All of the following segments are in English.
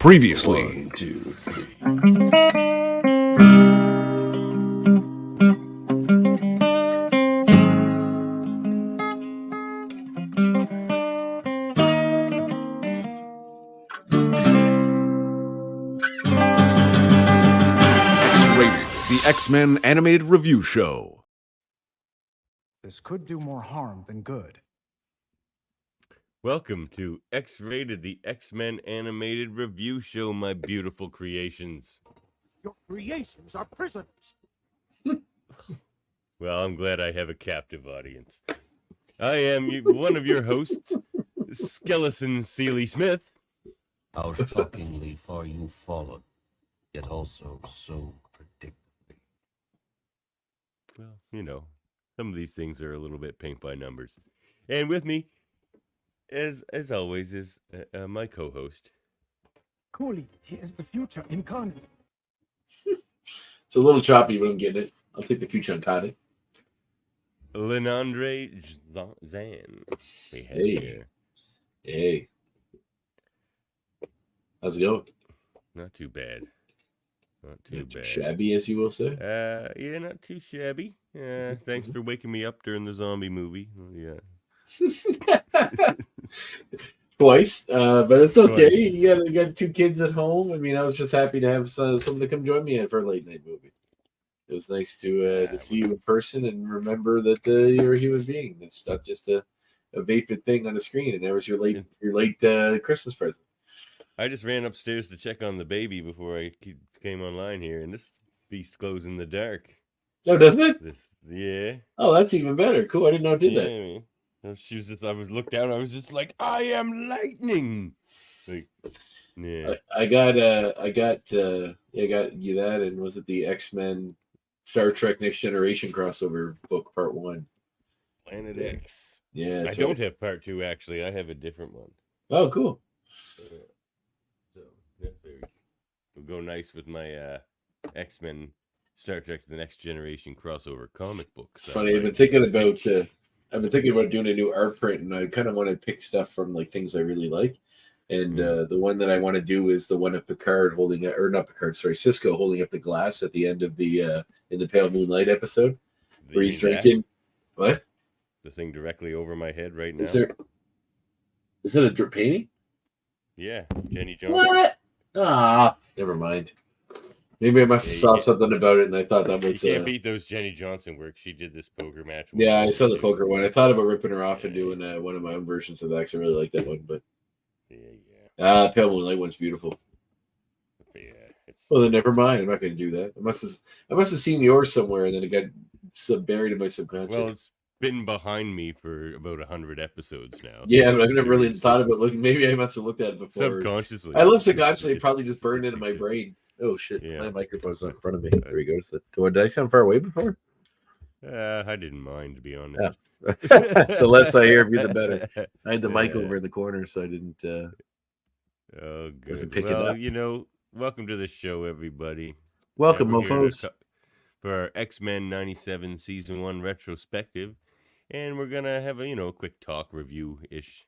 Previously. 1, 2, 3. X-Rated, the X-Men Animated Review Show. This could do more harm than good. Welcome to X-Rated, the X-Men Animated Review Show, my beautiful creations. Your creations are prisoners. Well, I'm glad I have a captive audience. I am one of your hosts, Skeleton Seeley Smith. How shockingly far you've fallen, yet also so predictably. Well, you know, some of these things are a little bit paint by numbers. And with me, as always, is my co-host. Cooley, here's the future incarnate. It's a little choppy, but I'm getting it. I'll take the future incarnate. Lenandre Zan. Hey. How's it going? Not too bad. Not too Not too bad. shabby, as you will say. Yeah, not too shabby. Thanks for waking me up during the zombie movie. Yeah. Twice, but it's okay. Twice. You got two kids at home. I mean, I was just happy to have someone to come join me for a late night movie. It was nice to see you in person and remember that you're a human being. It's not just a vapid thing on a screen. And that was your late Christmas present. I just ran upstairs to check on the baby before I came online here, and this beast glows in the dark. Oh, doesn't it? Yeah. Oh, that's even better. Cool. I didn't know it did that. Man. She was I was looked down. I was just like, I am lightning. Like, yeah. I got you that, and was it the X-Men Star Trek Next Generation crossover book part 1? Planet X. Yeah, I don't have part 2 actually. I have a different one. Oh, cool. So that's very. Will go nice with my X-Men Star Trek The Next Generation crossover comic books. It's funny. I've been thinking about doing a new art print, and I kind of want to pick stuff from like things I really like. And the one that I want to do is the one of Picard Cisco holding up the glass at the end of the in the Pale Moonlight episode, where he's drinking. What? The thing directly over my head right now. Is it a drip painting? Yeah, Jenny Johnson. What? Ah, never mind. Maybe I must have saw something about it, and I thought that was. You can't beat those Jenny Johnson work. She did this poker match. Yeah, I saw the poker one. I thought about ripping her off and doing one of my own versions of that, because I really like that one. But Pale Moonlight one's beautiful. Yeah. Well, then never mind. I'm not going to do that. I must have seen yours somewhere, and then it got buried in my subconscious. Well, it's been behind me for about 100 episodes now. Yeah, but I've never really thought about looking. Maybe I must have looked at it before. Subconsciously. I love subconsciously. It probably just burned into my brain. Oh shit! Yeah. My microphone's not in front of me. There we go. So, did I sound far away before? I didn't mind, to be honest. Yeah. The less I hear of you, the better. I had the mic over in the corner, so I didn't. Oh, good. Wasn't picking up. Welcome to the show, everybody. Welcome, We're here mofos. For our X-Men 97 Season 1 retrospective. And we're going to have a, quick talk review-ish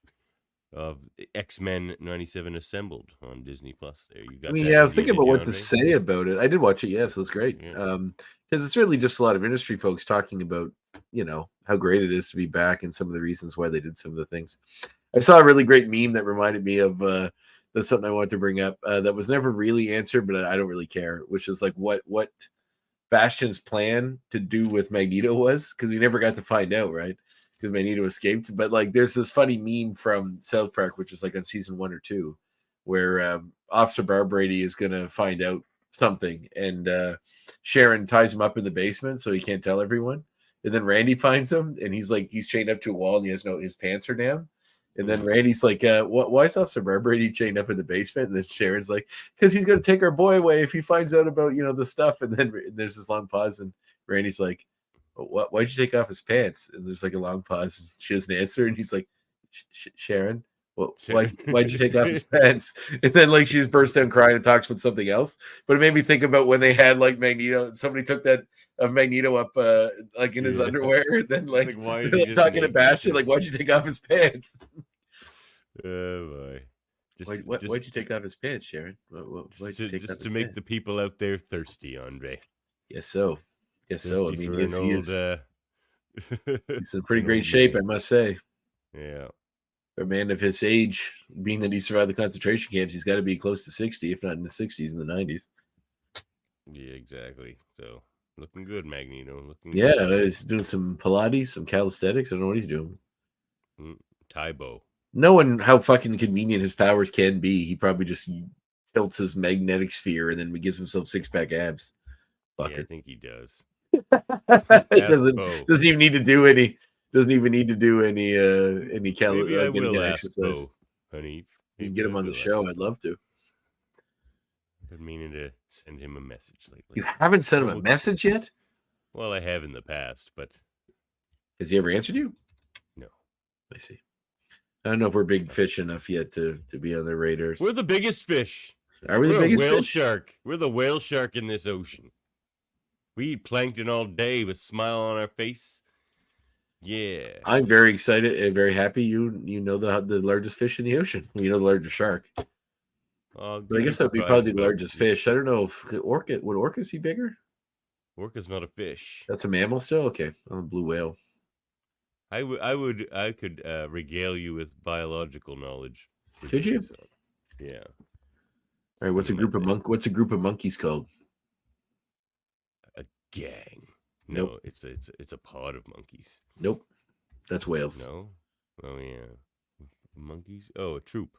of X-Men 97 Assembled on Disney+. There, you got I was thinking about what to say about it. I did watch it, yes, it was great. Yeah. Because it's really just a lot of industry folks talking about, how great it is to be back and some of the reasons why they did some of the things. I saw a really great meme that reminded me of that's something I wanted to bring up that was never really answered, but I don't really care, which is like what Bastion's plan to do with Magneto was, because we never got to find out, right? Because Magneto escaped. But like there's this funny meme from South Park, which is like on season 1 or 2, where Officer Barbrady is going to find out something, and Sharon ties him up in the basement so he can't tell everyone. And then Randy finds him, and he's chained up to a wall, and his pants are down. And then Randy's like, why is Officer Barbrady chained up in the basement? And then Sharon's like, because he's going to take our boy away if he finds out about, the stuff. And then there's this long pause, and Randy's like, why'd you take off his pants? And there's like a long pause, and she doesn't answer. And he's like, Sharon, why'd you take off his pants? And then like she just bursts down crying and talks about something else. But it made me think about when they had like Magneto, and somebody took that of Magneto up like in his underwear, and then like why is he talking to Bastion, like, why'd you take off his pants? Oh boy. Why'd you take off his pants, Sharon? Why'd you take off just to his make the pants? people out there thirsty, Andre. Yes, so. Yes, so. I Thirsty mean, for an old. he's in pretty an great old shape, man. I must say. Yeah. For a man of his age, being that he survived the concentration camps, he's got to be close to 60, if not in the 60s and the 90s. Yeah, exactly. So looking good, Magneto. Looking Yeah, good. he's doing some Pilates, some calisthenics. I don't know what he's doing. Tybo. Knowing how fucking convenient his powers can be, he probably just tilts his magnetic sphere and then gives himself six-pack abs. Yeah, I Fucker. think he does. He Ask Bo. doesn't even need to do any. Doesn't even need to do any Maybe I getting will an ask exercise. Bo, honey. You can Maybe get I him on the will show. ask I'd Bo. love to. Been meaning to send him a message lately. You haven't sent him a Well, message yet? Well, I have in the past, but Has he ever answered you? no. I see. I don't know if we're big fish enough yet to be on their radars. We're the biggest fish. Are we the We're biggest a whale fish? shark. We're the whale shark in this ocean. We eat plankton all day with a smile on our face. Yeah. I'm very excited and very happy. You know the largest fish in the ocean. You know the largest shark. But I guess that would be probably the largest fish. I don't know if would orcas be bigger? Orca's not a fish. That's a mammal still? Okay. I'm a blue whale. I could regale you with biological knowledge. Could you? Yeah. All right. What's a group of monkeys called? A gang. Nope. No, it's a pod of monkeys. Nope. That's whales. No. Oh yeah. Monkeys. Oh, a troop.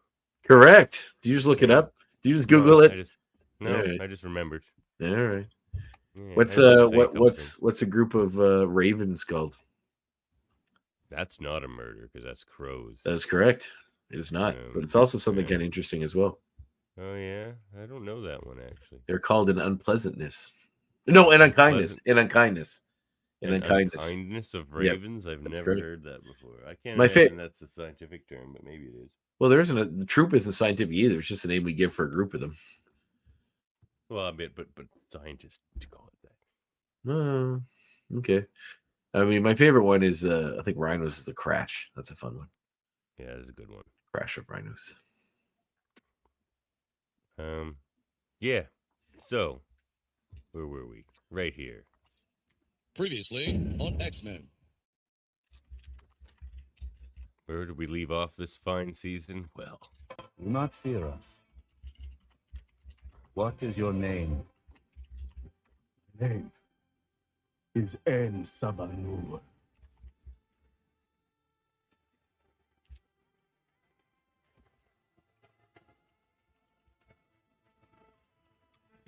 Correct. Did you just look it up? Did you just Google it? I just remembered. All right. Yeah, What's a group of ravens called? That's not a murder because that's crows. That is correct. It is not, but it's also something kind of interesting as well. Oh yeah, I don't know that one actually. They're called an unpleasantness. No, an unkindness. An unkindness. An unkindness. Unkindness of ravens. Yep, I've never correct. heard that before. I can't My imagine that's the scientific term, but maybe it is. Well, there isn't the troop isn't scientific either. It's just a name we give for a group of them. Well, a bit, but scientists to call it that. Oh, okay. I mean, my favorite one is I think rhinos is the crash. That's a fun one. Yeah, that's a good one. Crash of rhinos. Yeah. So, where were we? Right here. Previously on X-Men. Where did we leave off this fine season? Well, Do not fear us. What is your name? Name is En Sabanur.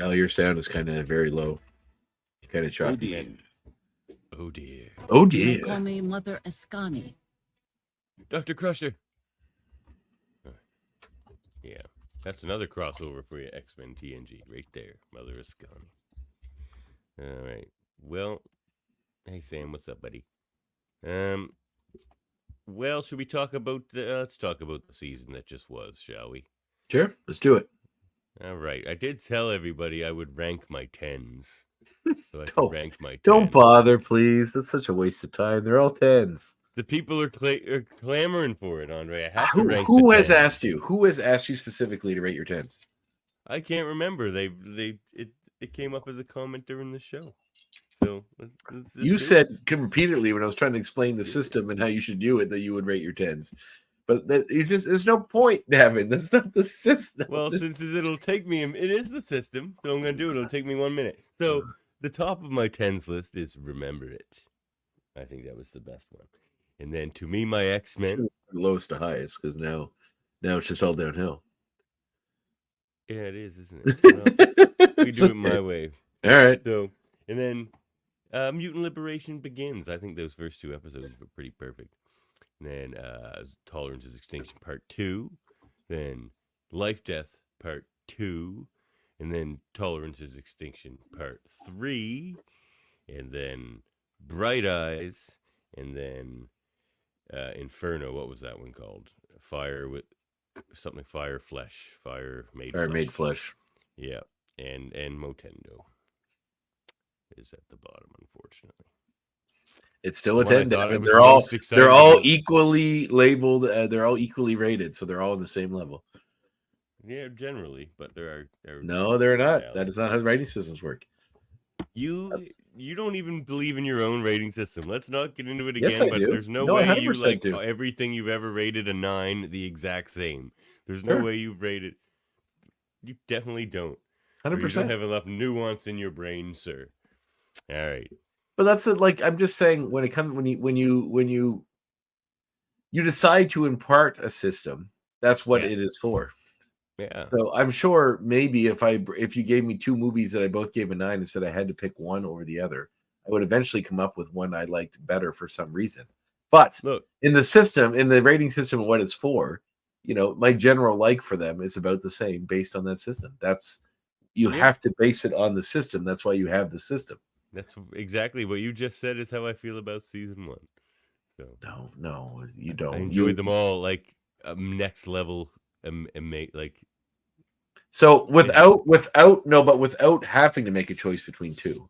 Oh, your sound is kind of very low. Kind of choppy. Oh dear. Oh You dear. may call me Mother Ascani. Dr. Crusher. Yeah, that's another crossover for you, X-Men TNG, right there. Mother Ascani. All right. Well, hey Sam, what's up, buddy? Well, should we talk about let's talk about the season that just was, shall we? Sure, let's do it. All right. I did tell everybody I would rank my tens. So I could Don't- rank my 10s. Don't bother, please. That's such a waste of time. They're all tens. The people are clamoring for it, Andre. I have to rank Who the has 10s. asked you? Who has asked you specifically to rate your tens? I can't remember. It came up as a comment during the show. So let's You do said it. repeatedly when I was trying to explain the system and how you should do it that you would rate your tens. But there's no point, Davin. That's not the system. Well, since it'll take me, it is the system, so I'm gonna do it. It'll take me 1 minute. So the top of my tens list is Remember It. I think that was the best one. And then to me, my X-Men. Lowest to highest, because now it's just all downhill. Yeah, it is, isn't it? Well, we do it my way. All right. So, and then Mutant Liberation Begins. I think those first two episodes were pretty perfect. And then Tolerance is Extinction Part 2. Then Life Death Part 2. And then Tolerance is Extinction Part 3. And then Bright Eyes. And then Inferno. What was that one called? Fire with something. Fire Flesh. Fire Made Fire Flesh. Made Flesh. Yeah. And Motendo is at the bottom, unfortunately. It's still a One I 10. thought I was They're all most excited they're all about. equally labeled. They're all equally rated, so they're all on the same level. Yeah, generally, but there are No, they're not. Yeah. That is not how rating systems work. You don't even believe in your own rating system. Let's not get into it Yes, again, I but do. there's no No, I way you 100% like do. everything you've ever rated a 9 the exact same. There's no Sure. way you've rated. You definitely don't. Or you don't 100%. have enough nuance in your brain, sir. All right. But that's it. Like I'm just saying, when it comes when you decide to impart a system, that's what Yeah. it is for. Yeah. So I'm sure maybe if you gave me two movies that I both gave a 9 and said I had to pick one over the other, I would eventually come up with one I liked better for some reason. But Look, in the system, in the rating system, what it's for, my general like for them is about the same based on that system. You yeah, have to base it on the system. That's why you have the system. that's exactly what you just said is how I feel about season 1. So No, you I don't. enjoyed them all like next level like So yeah. without having to make a choice between two,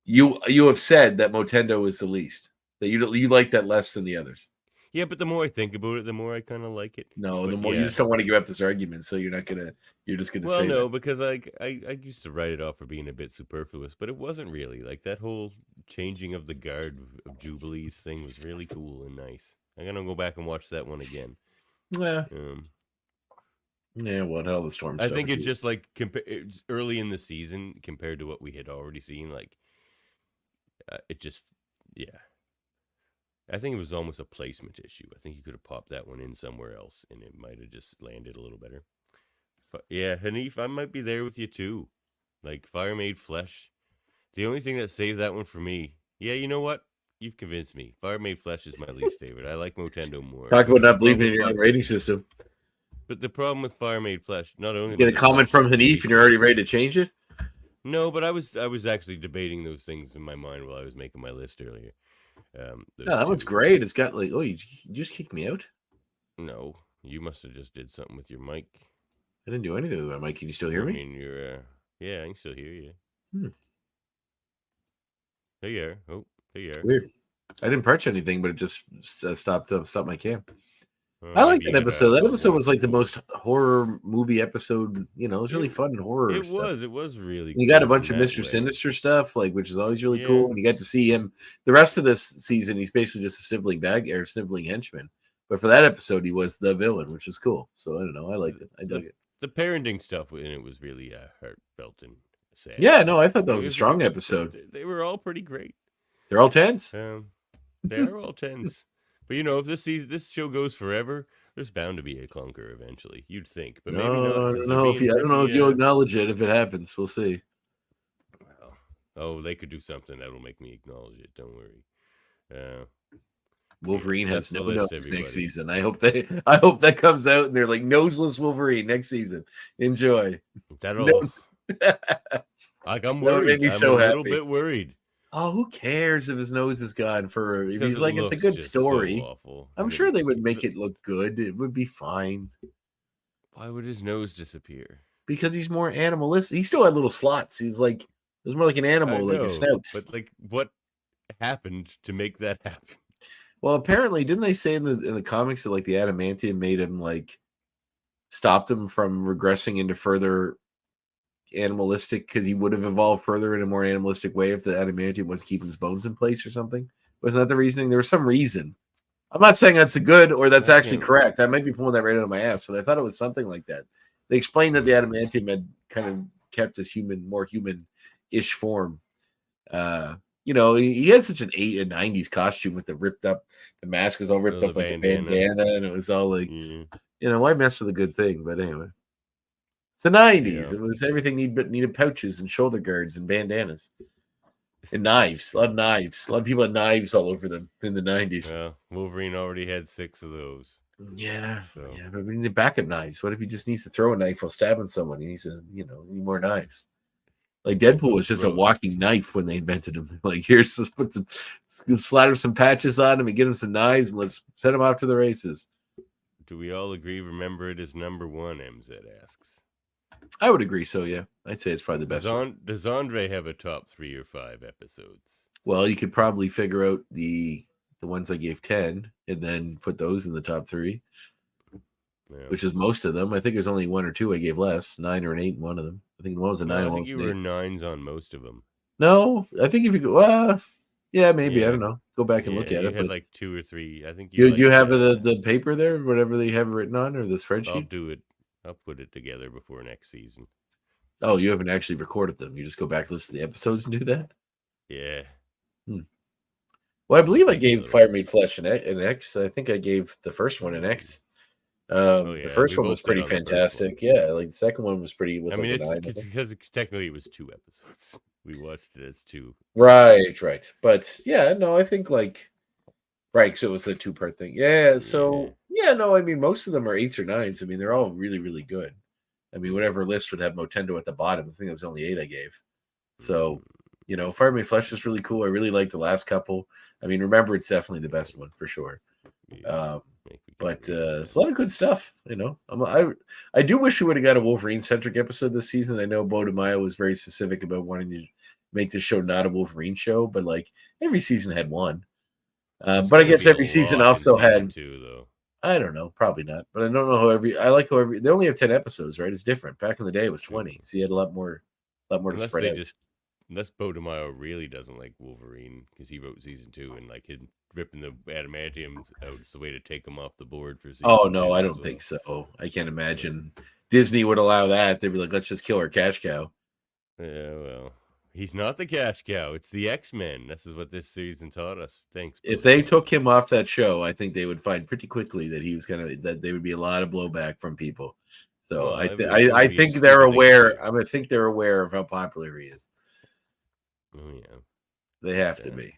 you have said that Motendo is the least. That you like that less than the others. Yeah, but the more I think about it, the more I kind of like it. No, the But more you yeah. just don't want to give up this argument, so you're just gonna Well, say no, that. because I used to write it off for being a bit superfluous, but it wasn't really. Like that whole changing of the guard of Jubilees thing was really cool and nice. I'm gonna go back and watch that one again. Yeah, Um, yeah. What hell the storm I stuff? think it's just like it's early in the season compared to what we had already seen. Like it just, yeah. I think it was almost a placement issue. I think you could have popped that one in somewhere else, and it might have just landed a little better. But yeah, Hanif, I might be there with you too. Like Fire Made Flesh. The only thing that saved that one for me, yeah, you know what? You've convinced me. Fire Made Flesh is my least favorite. I like Motendo more. Talk about Because the not problem believing with in your own rating system. but the problem with Fire Made Flesh, not only Get was a it comment rushed, from it was Hanif, and you're already ridiculous. ready to change it. No, but I was actually debating those things in my mind while I was making my list earlier. No, Those that one's two. great. It's got like, oh, you just kicked me out. No, you must have just did something with your mic. I didn't do anything with my mic. Can you still hear I me? mean, you're yeah, I can still hear you. Hmm. There you are. Oh, there you are. Weird. I didn't perch anything, but it just stopped my cam. Well, I like maybe that you episode. gotta That episode work was like the more. most horror movie episode. It was really fun and horror It stuff. was. It was really And you got a cool in bunch of that Mr. way. Sinister stuff, like which is always really Yeah. cool. And you got to see him. The rest of this season, he's basically just a sniveling henchman. But for that episode, he was the villain, which was cool. So I don't know. I liked it. I dug it. The parenting stuff in it was really heartfelt and sad. Yeah, no, I thought that It was a strong good. episode. They were all pretty great. They're all tens. They are all tens. But if this show goes forever, there's bound to be a clunker eventually. You'd think, but maybe not. No, I Because don't they're know being I don't know if pretty. you'll acknowledge it if it happens. We'll see. Well, oh, they could do something that'll make me acknowledge it. Don't worry. Wolverine that's has the no list, nose everybody. next season. I hope that comes out and they're like noseless Wolverine next season. Enjoy. That'll. No. Like I'm That would worried. make me I'm so a little happy. bit worried. Oh, who cares if his nose is gone for? If Because he's like, it's a looks good just story. So awful. I'm sure they would make it look good. It would be fine Why would his nose disappear? because he's more animalistic. He still had little slots. He's like, it was more like an I animal, like know, a snout. but like, what happened to make that happen? Well, apparently, didn't they say in the comics that like the adamantium made him like stopped him from regressing into further animalistic because he would have evolved further in a more animalistic way if the adamantium was keeping his bones in place or something? Wasn't that the reasoning? There was some reason. I'm not saying that's a good or that's I actually can't correct. I might be pulling that right out of my ass, but I thought it was something like that. They explained that the adamantium had kind of kept his more human-ish form. He had such an 80s and 90s costume with the mask was all ripped the up like bandana. a bandana, and it was all like, Yeah. why mess with a good thing? But anyway. It's the 90s. Yeah. It was everything needed pouches and shoulder guards and bandanas. And knives. A lot of knives. A lot of people had knives all over them in the 90s. Well, Wolverine already had 6 of those. Yeah. So. Yeah, but we need backup knives. What if he just needs to throw a knife while stabbing someone? He needs to, need more knives. Like Deadpool was just a walking knife when they invented him. Like, let's put slather some patches on him and get him some knives and let's send him off to the races. Do we all agree? Remember, it is number 1. MZ asks. I would agree. So yeah, I'd say it's probably the best. Does Andre have a top 3 or 5 episodes? Well, you could probably figure out the ones I gave 10 and then put those in the top 3. Yeah. which is most of them. I think there's only 1 or 2 I gave less, 9 or an 8 in one of them. I think one was a 9 No, I and one think was you an were 8. nines on most of them. No, I think if you go, yeah, maybe. I Yeah, don't know. Go back and yeah. look at You it. had But like 2 or 3. I think you do you like. have the paper there, whatever they have written on, or the I'll spreadsheet? do it. I'll put it together before next season. Oh, you haven't actually recorded them. You just go back, listen to the episodes, and do that. Yeah. Well, I believe I Take a gave little Fire bit. Made Flesh an X. I think I gave the first one an X. Oh The yeah, first we one was both did pretty on the first one. fantastic. Yeah, like the second one was I like mean, a it's 9. I think. because technically it was 2 episodes. We watched it as 2. Right. But yeah, no, I think like right. So it was a 2-part thing. Yeah. Yeah. So yeah, no, I mean most of them are 8s or 9s. I mean they're all really, really good. I mean, whatever list would have Motendo at the bottom. I think it was only 8 I gave. So, Fire Made Flesh is really cool. I really like the last couple. I mean, remember, it's definitely the best one for sure. Yeah. But it's a lot of good stuff. I do wish we would have got a Wolverine centric episode this season. I know Bo DeMaio was very specific about wanting to make this show not a Wolverine show, but like every season had one. But I guess every season also had. 2, though. I don't know, probably not. But I don't know how I like how they only have 10 episodes, right? It's different. Back in the day, it was 20, so you had a lot more to Unless spread they out. just, unless Bo DeMaio really doesn't like Wolverine because he wrote season 2 and like him ripping the adamantium out is the way to take him off the board for season 2. Oh no, I as don't well. think so. I can't imagine Disney would allow that. They'd be like, let's just kill our cash cow. Yeah, well, he's not the cash cow. It's the X-Men. This is what this season taught us. Thanks. If Bo they DeMaio. took him off that show, I think they would find pretty quickly that there would be a lot of blowback from people. So Well, I it would be a think they're stupid thing to aware. do. I mean, I think they're aware of how popular he is. Oh yeah, They have to Yeah. be.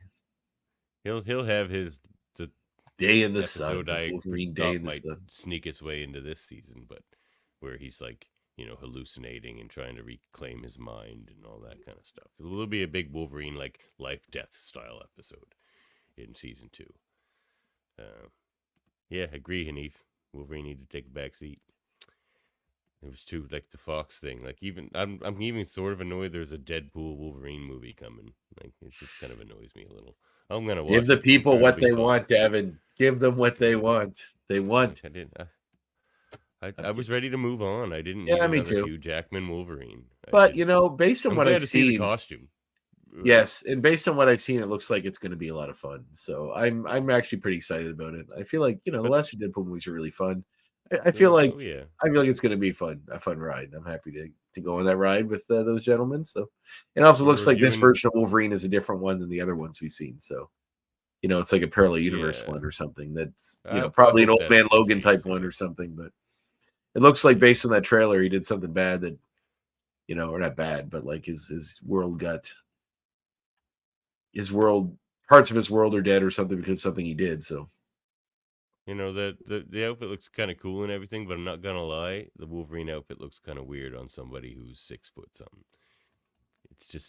he'll have the Day in the sun. episode I Wolverine Day thought in the might sun. sneak its way into this season, but where he's like, hallucinating and trying to reclaim his mind and all that kind of stuff. It will be a big Wolverine like life death style episode in season 2. Yeah, agree, Hanif. Wolverine needed to take a back seat. It was too like the Fox thing. Like even I'm even sort of annoyed there's a Deadpool Wolverine movie coming. Like it just kind of annoys me a little. I'm gonna watch Give the it. I'm people sure it'll what be they fun. want, Devin. Give them what they want. They want. I didn't. I was ready to move on. I didn't Yeah, need me another too. Hugh Jackman Wolverine. But based on I'm what glad I've to see the seen, costume. yes, and based on what I've seen, it looks like it's going to be a lot of fun. So I'm actually pretty excited about it. I feel like the last two Deadpool movies are really fun. I feel like Oh yeah. I feel like it's going to be a fun ride. I'm happy to go on that ride with those gentlemen. So it also We're looks like this reviewing- version of Wolverine is a different one than the other ones we've seen. So it's like a parallel universe Yeah. one or something. That's I probably an hope Old Man that's the Logan case, type yeah. one or something. But it looks like based on that trailer, he did something bad that or not bad, but like his world got. His world, parts of his world are dead or something because of something he did. So the outfit looks kind of cool and everything, but I'm not gonna lie, the Wolverine outfit looks kind of weird on somebody who's 6 foot something.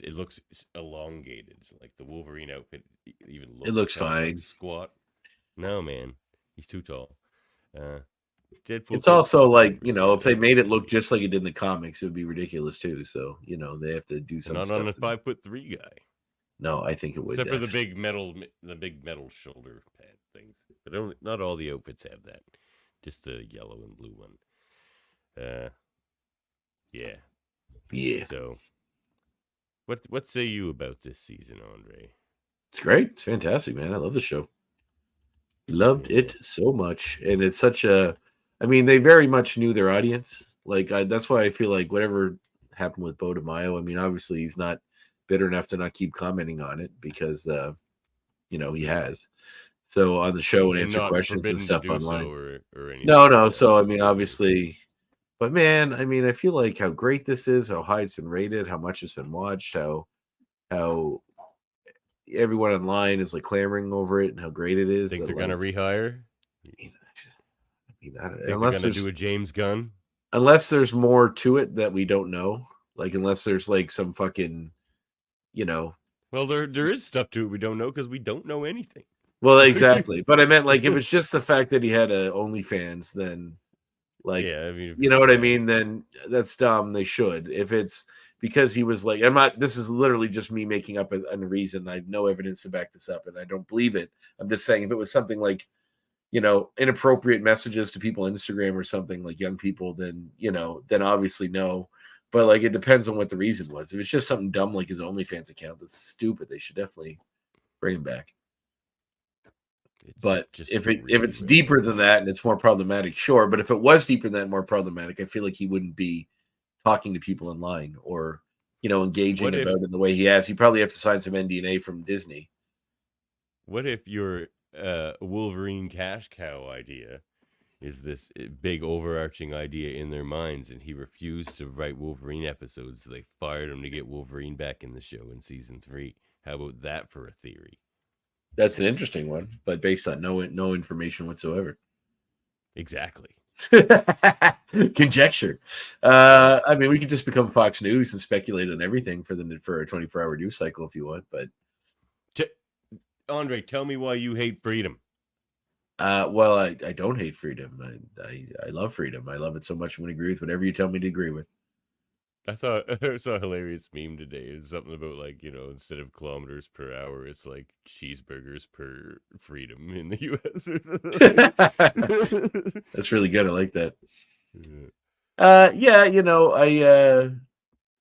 It looks elongated. Like the Wolverine outfit even looks. It looks kinda, like, fine. squat. No man, he's too tall. Deadpool. it's also like if they 100%, made it look just like it did in the comics, it would be ridiculous too. So they have to do some not stuff. on a 5'3" guy. No, I think it would. Except for the big metal shoulder pad things. But not all the outfits have that. Just the yellow and blue one. Yeah. Yeah, So, what say you about this season, Andre? it's great. It's fantastic, man. I love the show. Loved it so much, and it's such a. I mean, they very much knew their audience. Like that's why I feel like whatever happened with Bo DeMaio. I mean, obviously he's not bitter enough to not keep commenting on it because he has. So on the show and answer not questions and forbidden to stuff do online. so or anything. No. like that. So I mean, obviously, but man, I mean, I feel like how great this is, how high it's been rated, how much it's been watched, how everyone online is like clamoring over it, and how great it is. Think that, they're gonna rehire? I mean, Think they're gonna do a James Gunn? unless there's more to it that we don't know. Like unless there's like some fucking, Well, there is stuff to it we don't know because we don't know anything. Well, exactly. But I meant like if it's just the fact that he had a OnlyFans, then like Yeah, I mean, you know what I mean? Then that's dumb. They should. If it's because he was like, this is literally just me making up a reason. I have no evidence to back this up and I don't believe it. I'm just saying if it was something like, inappropriate messages to people on Instagram or something, like young people, then then obviously no. But like it depends on what the reason was. If it's just something dumb like his OnlyFans account, that's stupid. They should definitely bring him back. It's But just if really, it's really deeper than dumb. that and it's more problematic, sure. But if it was deeper than that, more problematic, I feel like he wouldn't be talking to people online or engaging What if about it the way he has. He probably have to sign some NDA from Disney. what if your Wolverine cash cow idea is this big overarching idea in their minds, and he refused to write Wolverine episodes, so they fired him to get Wolverine back in the show in season 3? How about that for a theory? That's an interesting one, but based on no information whatsoever. Exactly. Conjecture. I mean, we could just become Fox News and speculate on everything for a 24-hour news cycle if you want. But Andre, tell me why you hate freedom. well, I don't hate freedom. I love freedom. I love it so much. I'm going to agree with whatever you tell me to agree with. I saw a hilarious meme today. It's something about like, instead of kilometers per hour, it's like cheeseburgers per freedom in the US or something. That's really good. I like that. Yeah. I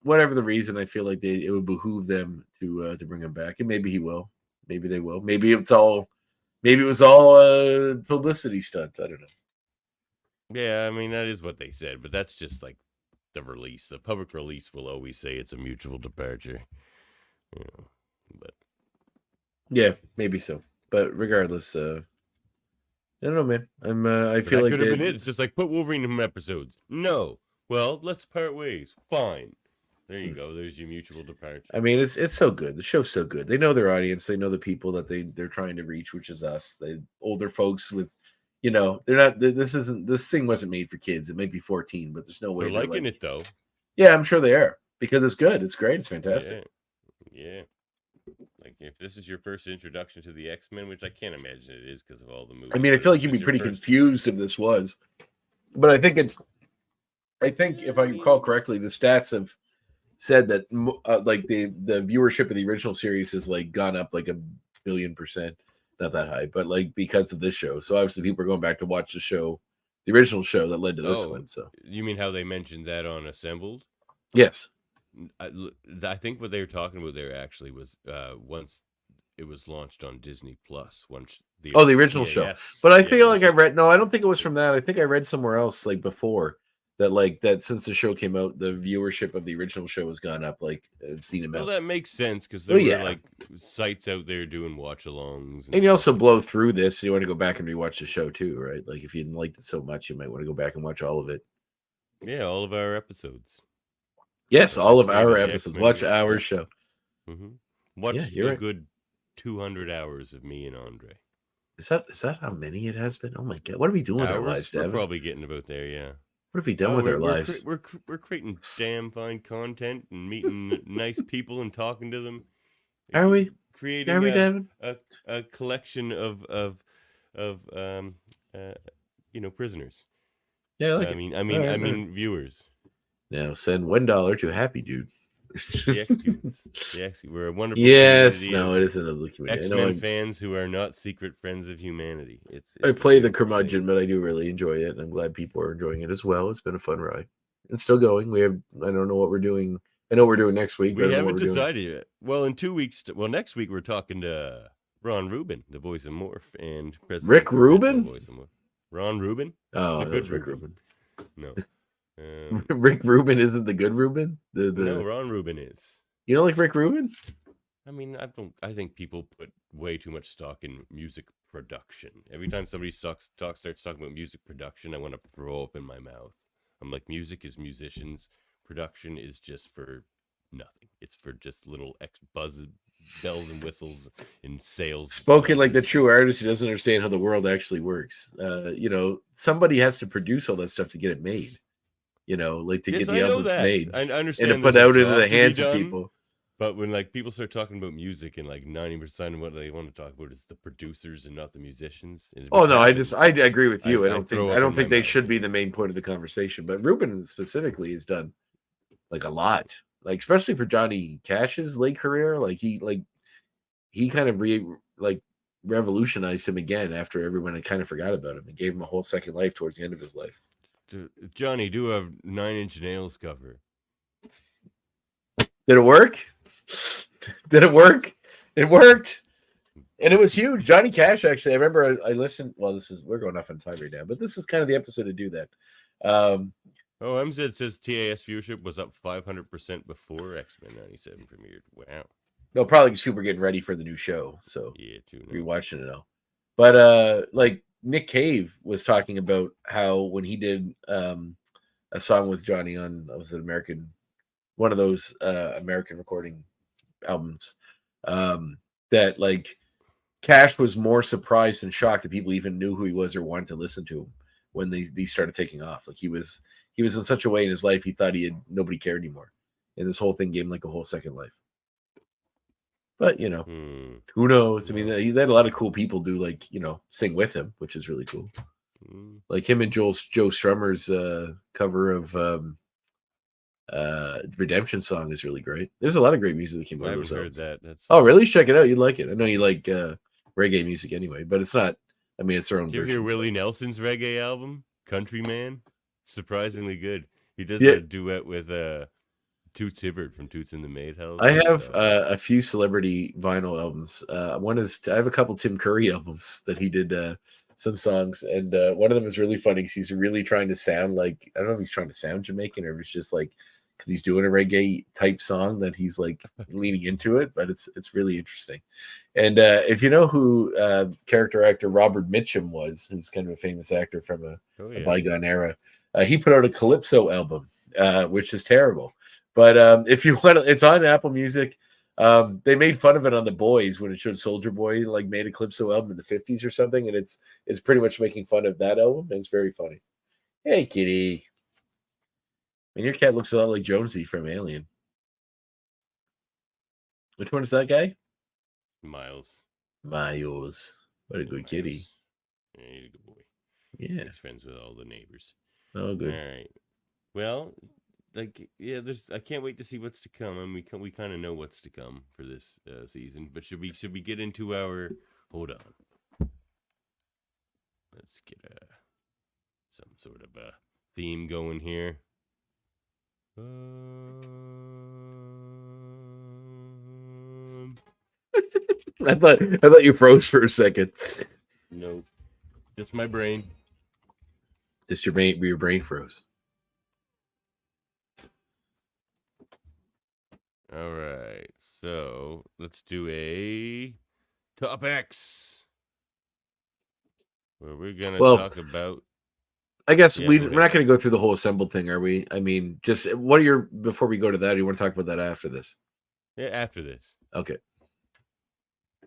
whatever the reason, I feel like it would behoove them to bring him back, and maybe he will. Maybe they will. Maybe it was all a publicity stunt. I don't know. Yeah, I mean, that is what they said, but that's just like the release. The public release will always say it's a mutual departure. But Yeah, maybe so. But regardless, I don't know, man. I feel like that could have been it. It's just like put Wolverine in episodes. No. Well, let's part ways. Fine. There you go. There's your mutual departure. I mean, it's so good. The show's so good. They know their audience. They know the people that they're trying to reach, which is us. The older folks with, they're not. This thing wasn't made for kids. It may be 14, but there's no way They're liking it though. Yeah, I'm sure they are, because it's good. It's great. It's fantastic. Yeah. Like if this is your first introduction to the X-Men, which I can't imagine it is because of all the movies. I mean, I feel like you'd be pretty confused if this was, but I think if I recall correctly, the stats have said that like the viewership of the original series has like gone up like 1 billion%. Not that high, but like because of this show. So obviously people are going back to watch the original show that led to this one. So you mean how they mentioned that on Assembled? Yes. I think what they were talking about there actually was once it was launched on Disney Plus. The original show. But I feel like I don't think it was from that. I think I read somewhere else like before that since the show came out, the viewership of the original show has gone up. Like I've seen it. Well, that makes sense because there were like sites out there doing watch-alongs. And you also blow through this, so you want to go back and rewatch the show too, right? Like if you didn't like it so much, you might want to go back and watch all of it. Yeah, all of our episodes. Yes, all of our episodes. Watch our show. Mm-hmm. Watch a good 200 hours of me and Andre. Is that how many it has been? Oh my god, what are we doing with our lives, Devin? We're probably getting about there, yeah. What have we done with our lives? We're creating damn fine content and meeting nice people and talking to them. Are we creating Devin? a collection of prisoners? Yeah, I mean viewers. Now send $1 to Happy Dude. We're a wonderful community. No, it isn't a little community. X-Men fans who are not secret friends of humanity. I play the curmudgeon, but I do really enjoy it, and I'm glad people are enjoying it as well. It's been a fun ride. It's still going. I don't know what we're doing. I know we're doing next week. We haven't decided yet. Well, in 2 weeks. Next week we're talking to Ron Rubin, the voice of Morph, and President Rick Rubin. Voice of Morph. Ron Rubin. Oh, the good Rick Rubin. No. Rick Rubin isn't the good Rubin. No, Ron Rubin is. You don't like Rick Rubin? I mean, I think people put way too much stock in music production. Every time somebody starts talking about music production, I want to throw up in my mouth. I'm like, music is musicians. Production is just for nothing. It's for just little bells and whistles and sales. Spoken like the true artist who doesn't understand how the world actually works. Somebody has to produce all that stuff to get it made. Like to get the albums made. I understand. And to put out into the hands of people. But when like people start talking about music and like 90% of what they want to talk about is the producers and not the musicians. Oh no, I agree with you. I don't think they should be the main point of the conversation. But Rubin specifically has done like a lot, like especially for Johnny Cash's late career. Like he kind of revolutionized him again after everyone had kind of forgot about him and gave him a whole second life towards the end of his life. Johnny, do a 9 Inch Nails cover. Did it work? Did it work? It worked. And it was huge. Johnny Cash, actually, I remember I listened. Well, we're going off on time right now, but this is kind of the episode to do that. MZ says TAS viewership was up 500% before X-Men 97 premiered. Wow. No, probably because people were getting ready for the new show. So Yeah, too. rewatching it now. But like Nick Cave was talking about how when he did a song with Johnny on one of those American recording albums, that like Cash was more surprised and shocked that people even knew who he was or wanted to listen to him when these started taking off. Like he was in such a way in his life he thought nobody cared anymore, and this whole thing gave him like a whole second life. But you know, who knows? I mean, he had a lot of cool people do like sing with him, which is really cool. Like him and Joe Strummer's cover of Redemption Song is really great. There's a lot of great music that came out of those albums. That. Oh, really? Check it out. You'd like it. I know you like reggae music anyway, but it's not. I mean, it's their own version. Did you hear Willie Nelson's reggae album, Countryman? Surprisingly good. He does a duet with Toots Hibbert from Toots and the Maytals. I have a few celebrity vinyl albums. One is I have a couple Tim Curry albums that he did some songs, and one of them is really funny because he's really trying to sound like, I don't know if he's trying to sound Jamaican or if it's just like because he's doing a reggae type song that he's like leaning into it, but it's really interesting. And if you know who character actor Robert Mitchum was, who's kind of a famous actor from a bygone era, he put out a Calypso album, which is terrible. But if you want, it's on Apple Music. They made fun of it on The Boys when it showed Soldier Boy like made a Calypso album in the 50s or something, and it's pretty much making fun of that album, and it's very funny. Hey, kitty. And your cat looks a lot like Jonesy from Alien. Which one is that guy? Miles. What a good kitty. Yeah, he's a good boy. Yeah. He's friends with all the neighbors. Oh, good. All right. Well, I can't wait to see what's to come, and we kind of know what's to come for this season. But should we get into our? Hold on. Let's get some sort of a theme going here. I thought you froze for a second. Nope, just my brain. Just your brain froze. All right, so let's do a Top X, where we're gonna talk about. I guess we're not going to go through the whole assembled thing, are we? I mean, just before we go to that, do you want to talk about that after this? Yeah, after this. Okay.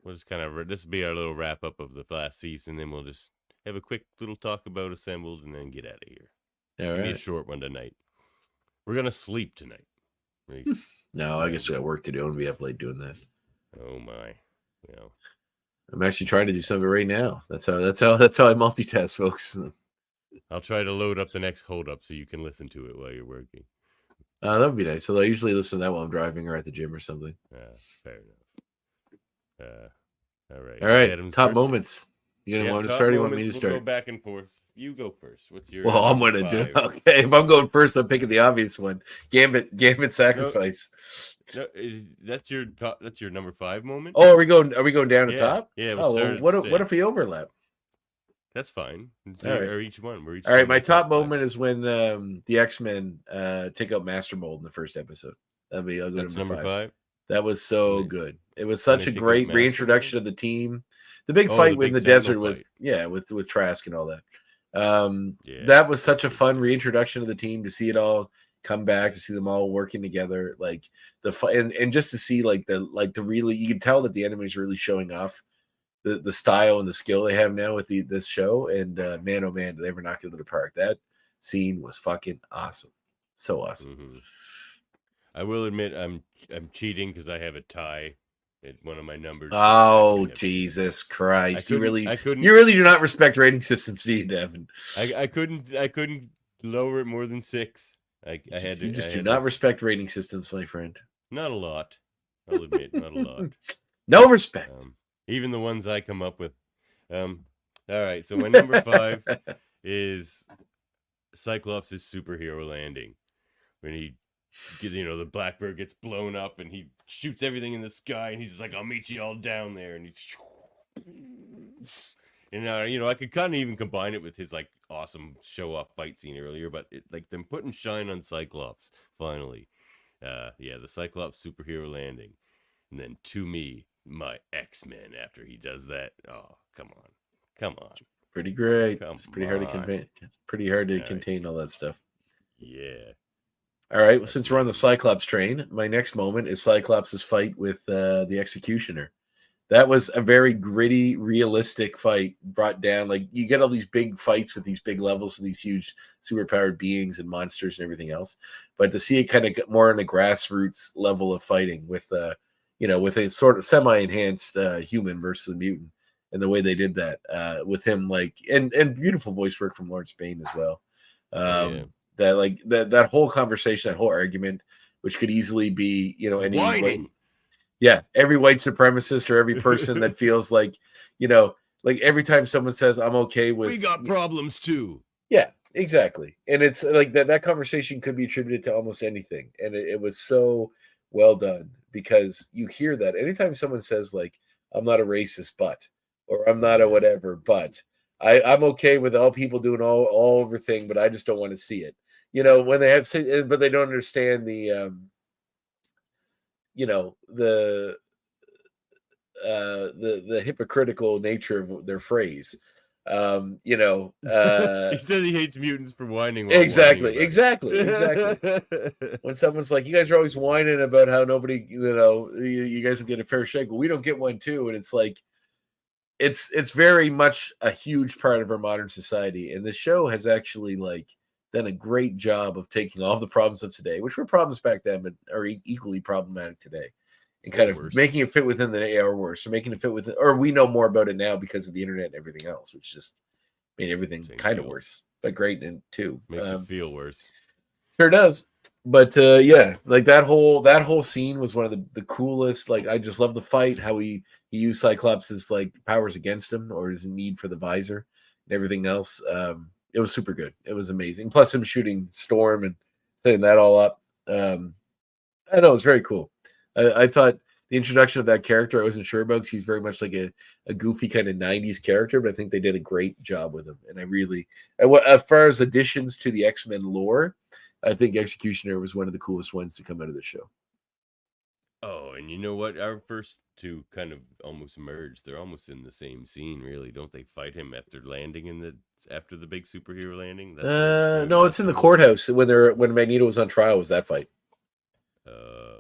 We'll just this will be our little wrap up of the last season, then we'll just have a quick little talk about assembled and then get out of here. All right. Be a short one tonight. We're gonna sleep tonight. No, I guess I got work to do. I'm gonna be up late doing that. Oh my. Well, I'm actually trying to do something right now. That's how I multitask, folks. I'll try to load up the next hold up so you can listen to it while you're working. That would be nice. Although I usually listen to that while I'm driving or at the gym or something. Fair enough. All right. All right. Adam's top first. Moments. You gonna want to start? Or you want me to start? We'll go back and forth. You go first. What's your? Well, I'm gonna do. Okay, if I'm going first, I'm picking the obvious one. Gambit Sacrifice. No, that's your top. That's your number 5 moment. Oh, are we going down to top? Yeah. What if we overlap? That's fine. All right. Or each one. All right. My top moment is when the X-Men take out Master Mold in the first episode. I'll go That's number 5. That was so good. It was such a great reintroduction of the team. The big fight in the desert with Trask and all that. That was such a fun reintroduction of the team to see it all come back, to see them all working together, like the fight, and just to see the really, you can tell that the enemies are really showing off the style and the skill they have now with this show. And man, oh man, did they ever knock it out of the park? That scene was fucking awesome, so awesome. Mm-hmm. I will admit I'm cheating because I have a tie at one of my numbers. Oh Jesus Christ! You really do not respect rating systems, do you, Devin? I couldn't lower it more than 6. You just do not respect rating systems, my friend. Not a lot. I'll admit, not a lot. No respect. Even the ones I come up with. All right, so my number 5 is Cyclops' superhero landing. When he gets, the Blackbird gets blown up and he shoots everything in the sky and he's just like, I'll meet you all down there. And I could kind of even combine it with his like awesome show off fight scene earlier, but like them putting shine on Cyclops finally. The Cyclops superhero landing. And then to me, my X-Men after he does that. Oh, come on. Pretty great. Come It's pretty hard to on. contain. Pretty hard to All right. contain all that stuff. Yeah. All right. Well, That's since we're on the me. Cyclops train, my next moment is Cyclops' fight with the Executioner. That was a very gritty, realistic fight brought down. Like you get all these big fights with these big levels of these huge superpowered beings and monsters and everything else. But to see it kind of get more on the grassroots level of fighting with with a sort of semi-enhanced human versus a mutant, and the way they did that with him, like and beautiful voice work from Lawrence Bain as well. Yeah. That whole conversation, that whole argument, which could easily be any Whining. every white supremacist or every person that feels like like every time someone says I'm okay with We got problems too. yeah, exactly. And it's like that conversation could be attributed to almost anything. And it was so well done because you hear that anytime someone says like, I'm not a racist, but, or I'm not a whatever, but I'm okay with all people doing all everything, but I just don't want to see it. When they have but they don't understand the the hypocritical nature of their phrase. He says he hates mutants for whining. While Exactly. whining about When someone's like, "You guys are always whining about how nobody, you guys will get a fair shake, but we don't get one too," and it's like, it's very much a huge part of our modern society, and the show has actually like done a great job of taking all the problems of today, which were problems back then, but are equally problematic today, and kind of worse. making it fit within the AR worse, or making it fit with, or we know more about it now because of the internet and everything else, which just made everything Same kind of deal. worse, but great and too. Makes it feel worse. Sure does. But yeah, like that whole scene was one of the coolest. Like I just love the fight, how he used Cyclops' like powers against him or his need for the visor and everything else. It was super good. It was amazing. Plus him shooting Storm and setting that all up. I don't know, it was very cool. I thought the introduction of that character I wasn't sure about because he's very much like a goofy kind of 90s character, but I think they did a great job with him. And as far as additions to the X-Men lore, I think Executioner was one of the coolest ones to come out of the show. Oh, and you know what? Our first two kind of almost merged. They're almost in the same scene, really. Don't they fight him after landing after the big superhero landing? That's where he started No, it's in the afterwards. courthouse when Magneto was on trial. Was that fight? Okay.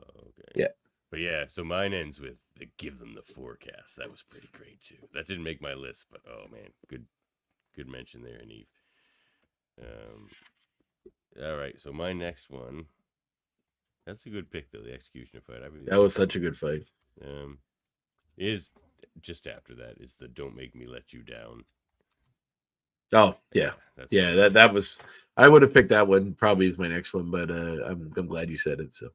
Yeah. But yeah, so mine ends with the give them the forecast. That was pretty great too. That didn't make my list, but oh man, good mention there, Eve. All right, so my next one. That's a good pick though. The Executioner fight. That was such a good fight. Is just after that is the "Don't Make Me Let You Down." Oh yeah, That's yeah. That was. I would have picked that one probably as my next one, but I'm glad you said it. So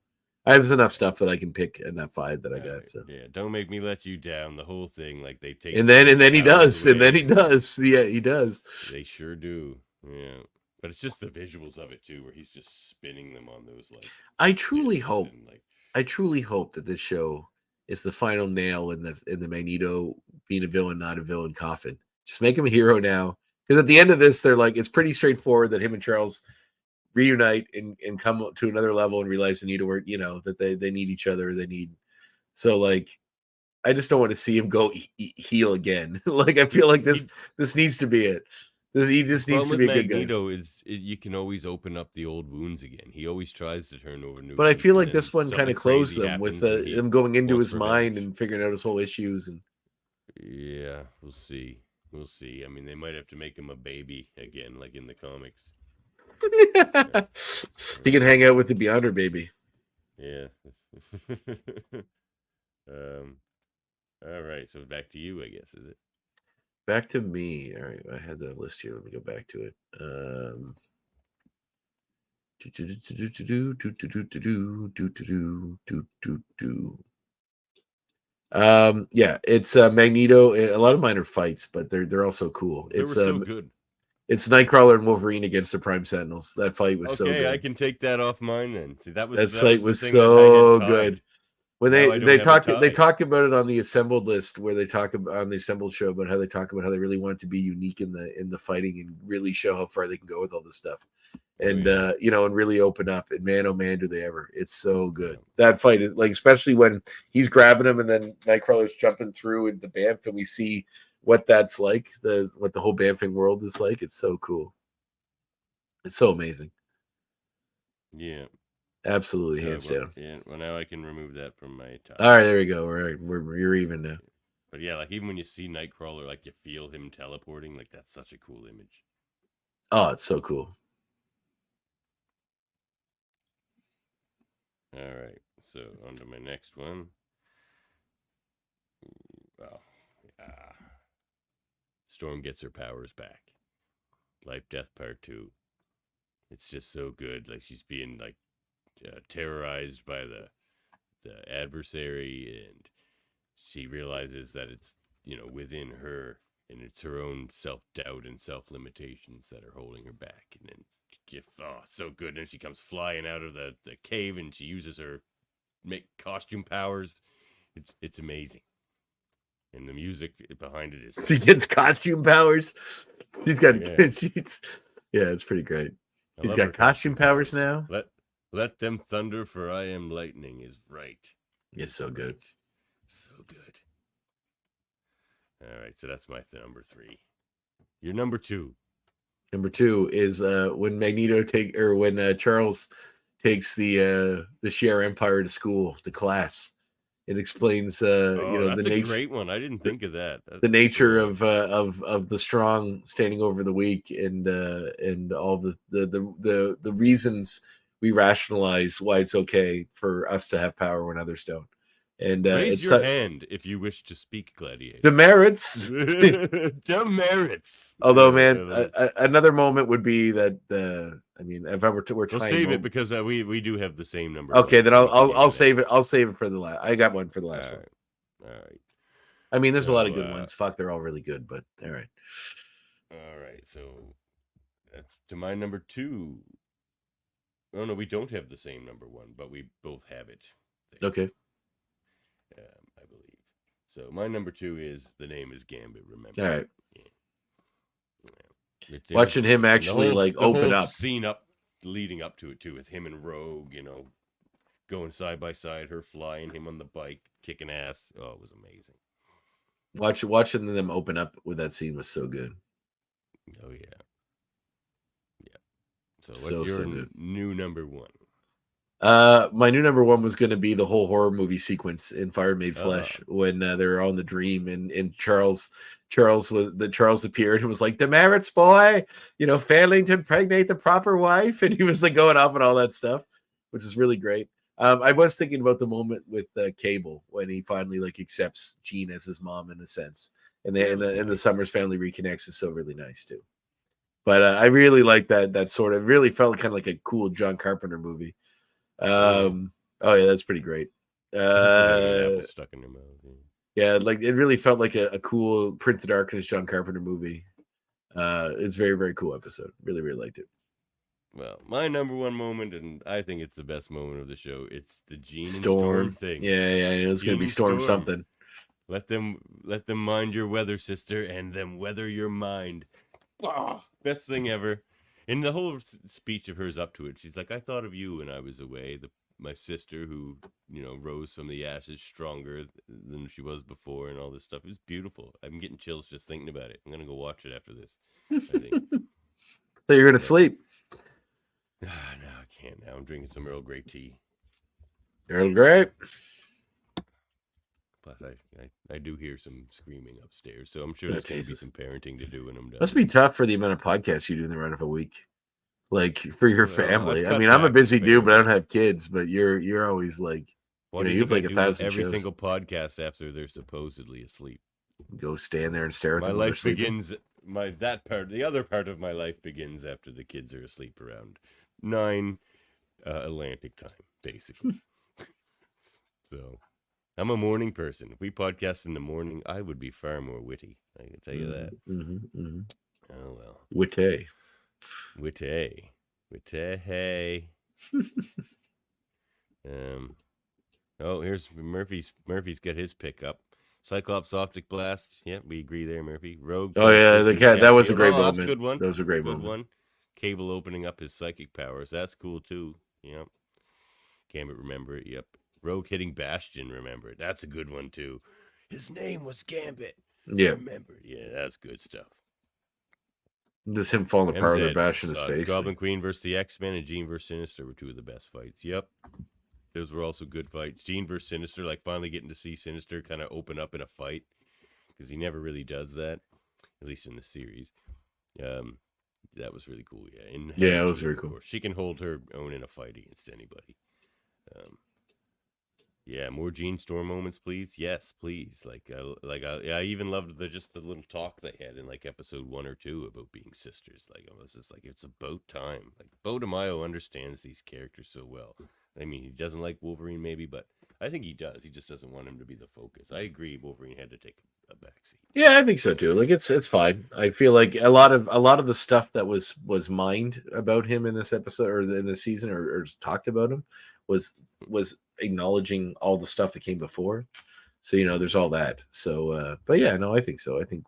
I have enough stuff that I can pick in that 5 that I got. Right. So yeah, "Don't Make Me Let You Down." The whole thing, like they take. and then he does, away. and then he does. Yeah, he does. They sure do. Yeah. But it's just the visuals of it too, where he's just spinning them on those like. I truly discs hope. and, like, I truly hope that this show is the final nail in the Magneto being a villain, not a villain coffin. Just make him a hero now, because at the end of this, they're like, it's pretty straightforward that him and Charles reunite and come to another level and realize they need to work. That they need each other. So like, I just don't want to see him go heel again. Like I feel like this needs to be it. He just needs to be a good guy. Magneto you can always open up the old wounds again. He always tries to turn over new. But I feel like and this one kind of something closed crazy them with happens and he him going into wants his mind revenge. and figuring out his whole issues. And Yeah, we'll see. We'll see. I mean, they might have to make him a baby again, like in the comics. he can hang out with the Beyonder baby. Yeah. All right. So back to you, I guess. Is it? Back to me. All right, I had that list here. Let me go back to it. Yeah, it's Magneto. A lot of mine are fights, but they're also cool. They were so good. It's Nightcrawler and Wolverine against the Prime Sentinels. That fight was so Okay, good. I can take that off mine then. See, that That was fight the was thing that I so had good. tied. When Now I don't they have talk it they tied. talk about it on the assembled list, where they talk about on the assembled show about how they talk about how they really want to be unique in the fighting and really show how far they can go with all this stuff. And yeah. and really open up. And man, oh man, do they ever! It's so good. Yeah. That fight is like, especially when he's grabbing him and then Nightcrawler's jumping through in the Banff, and we see what that's like, what the whole Banffing world is like. It's so cool. It's so amazing. Yeah. Absolutely, hands down. Yeah. Well, now I can remove that from my tie. All right, there we go. You're even now. But yeah, like even when you see Nightcrawler, like you feel him teleporting, like that's such a cool image. Oh, it's so cool. All right, so on to my next one. Well, Storm gets her powers back. Life Death Part 2. It's just so good. Like she's being like terrorized by the adversary, and she realizes that it's within her, and it's her own self-doubt and self-limitations that are holding her back. And then so good. And she comes flying out of the cave, and she uses her costume powers. It's amazing. And the music behind it is She gets costume powers. She's got Yeah. It's pretty great. I He's love got her costume powers now. Let them thunder, for I am lightning is right. It's so good. So good. All right, so that's my number 3. Your number 2. Number 2 is when when Charles takes the Shi'ar Empire to school, to class. It explains that's the a nature. great one. I didn't think of that. The nature of the strong standing over the weak, and all the reasons we rationalize why it's okay for us to have power when others don't. And raise your hand if you wish to speak, Gladiator. Demerits. Demerits. Although, man, another moment would be that if I we're we'll tying save it because we do have the same number. Okay, one, then so I'll save it. I'll save it for the last. I got one for the last one. All right. I mean, there's a lot of good ones. Fuck, they're all really good, but all right. All right, so that's to my number 2. Oh no, we don't have the same number 1, but we both have it. Okay. I believe. So my number 2 is The Name is Gambit. Remember? All right. Yeah. Watching him actually open up. Scene leading up to it too, with him and Rogue, going side by side, her flying, him on the bike, kicking ass. Oh, it was amazing. Watching them open up with that scene was so good. Oh yeah. So what's your new number 1? My new number 1 was going to be the whole horror movie sequence in Fire Made Flesh when they're on the dream, and Charles appeared and was like, "Demerits, boy, failing to impregnate the proper wife," and he was like going off and all that stuff, which is really great. I was thinking about the moment with Cable when he finally accepts Jean as his mom in a sense, and the Summers family reconnects is so really nice too. But I really like that sort of really felt kind of like a cool John Carpenter movie. Oh yeah, that's pretty great. That was stuck in your mouth. Yeah, it really felt like a cool Prince of Darkness John Carpenter movie. It's very, very cool episode. Really, really liked it. Well, my number 1 moment, and I think it's the best moment of the show, it's the Jean and Storm thing. Yeah, it was going to be Storm something. Let them mind your weather, sister, and them weather your mind. Oh, best thing ever. In the whole speech of hers up to it, she's like, "I thought of you when I was away, my sister who, rose from the ashes stronger than she was before," and all this stuff. It was beautiful. I'm getting chills just thinking about it. I'm going to go watch it after this, I think. So you're going to sleep? No, I can't now. I'm drinking some Earl Grey tea. Earl Grey? Plus, I do hear some screaming upstairs, so I'm sure there's going to be some parenting to do when I'm done. Must be tough for the amount of podcasts you do in the run of a week, for your family. I mean, I'm a busy dude, but I don't have kids. But you're always like, you have 1,000 every shows. Single podcast after they're supposedly asleep. Go stand there and stare at them. My life begins. The other part of my life begins after the kids are asleep around 9 Atlantic time, basically. So. I'm a morning person. If we podcast in the morning, I would be far more witty. I can tell you that. Oh well. Witty. Witty. Hey. Oh, here's Murphy's got his pickup. Cyclops optic blast. Yeah, we agree there, Murphy. Rogue. Oh yeah, the cat. That was a great That's moment. a good one. That was a great Good moment. one. Cable opening up his psychic powers. That's cool too. Yep. Gambit, remember it. Yep. Rogue hitting Bastion. Remember it. That's a good one too. His name was Gambit. Yeah. Remember. Yeah, that's good stuff. Just him falling apart with a bash in his saw face. Goblin Queen versus the X-Men and Jean versus Sinister were two of the best fights. Yep. Those were also good fights. Jean versus Sinister, like finally getting to see Sinister kind of open up in a fight, because he never really does that, at least in the series. That was really cool. Yeah, it was very cool. She can hold her own in a fight against anybody. Yeah, more Jean Storm moments, please. Yes, please. I even loved the little talk they had in like episode 1 or 2 about being sisters. Like, I was just like, it's about time. Like, Bo DeMaio understands these characters so well. I mean, he doesn't like Wolverine maybe, but I think he does. He just doesn't want him to be the focus. I agree. Wolverine had to take a backseat. Yeah, I think so too. Like it's fine. I feel like a lot of the stuff that was mined about him in this episode or in this season or just talked about him was acknowledging all the stuff that came before. So there's all that. So but yeah, no, I think so. I think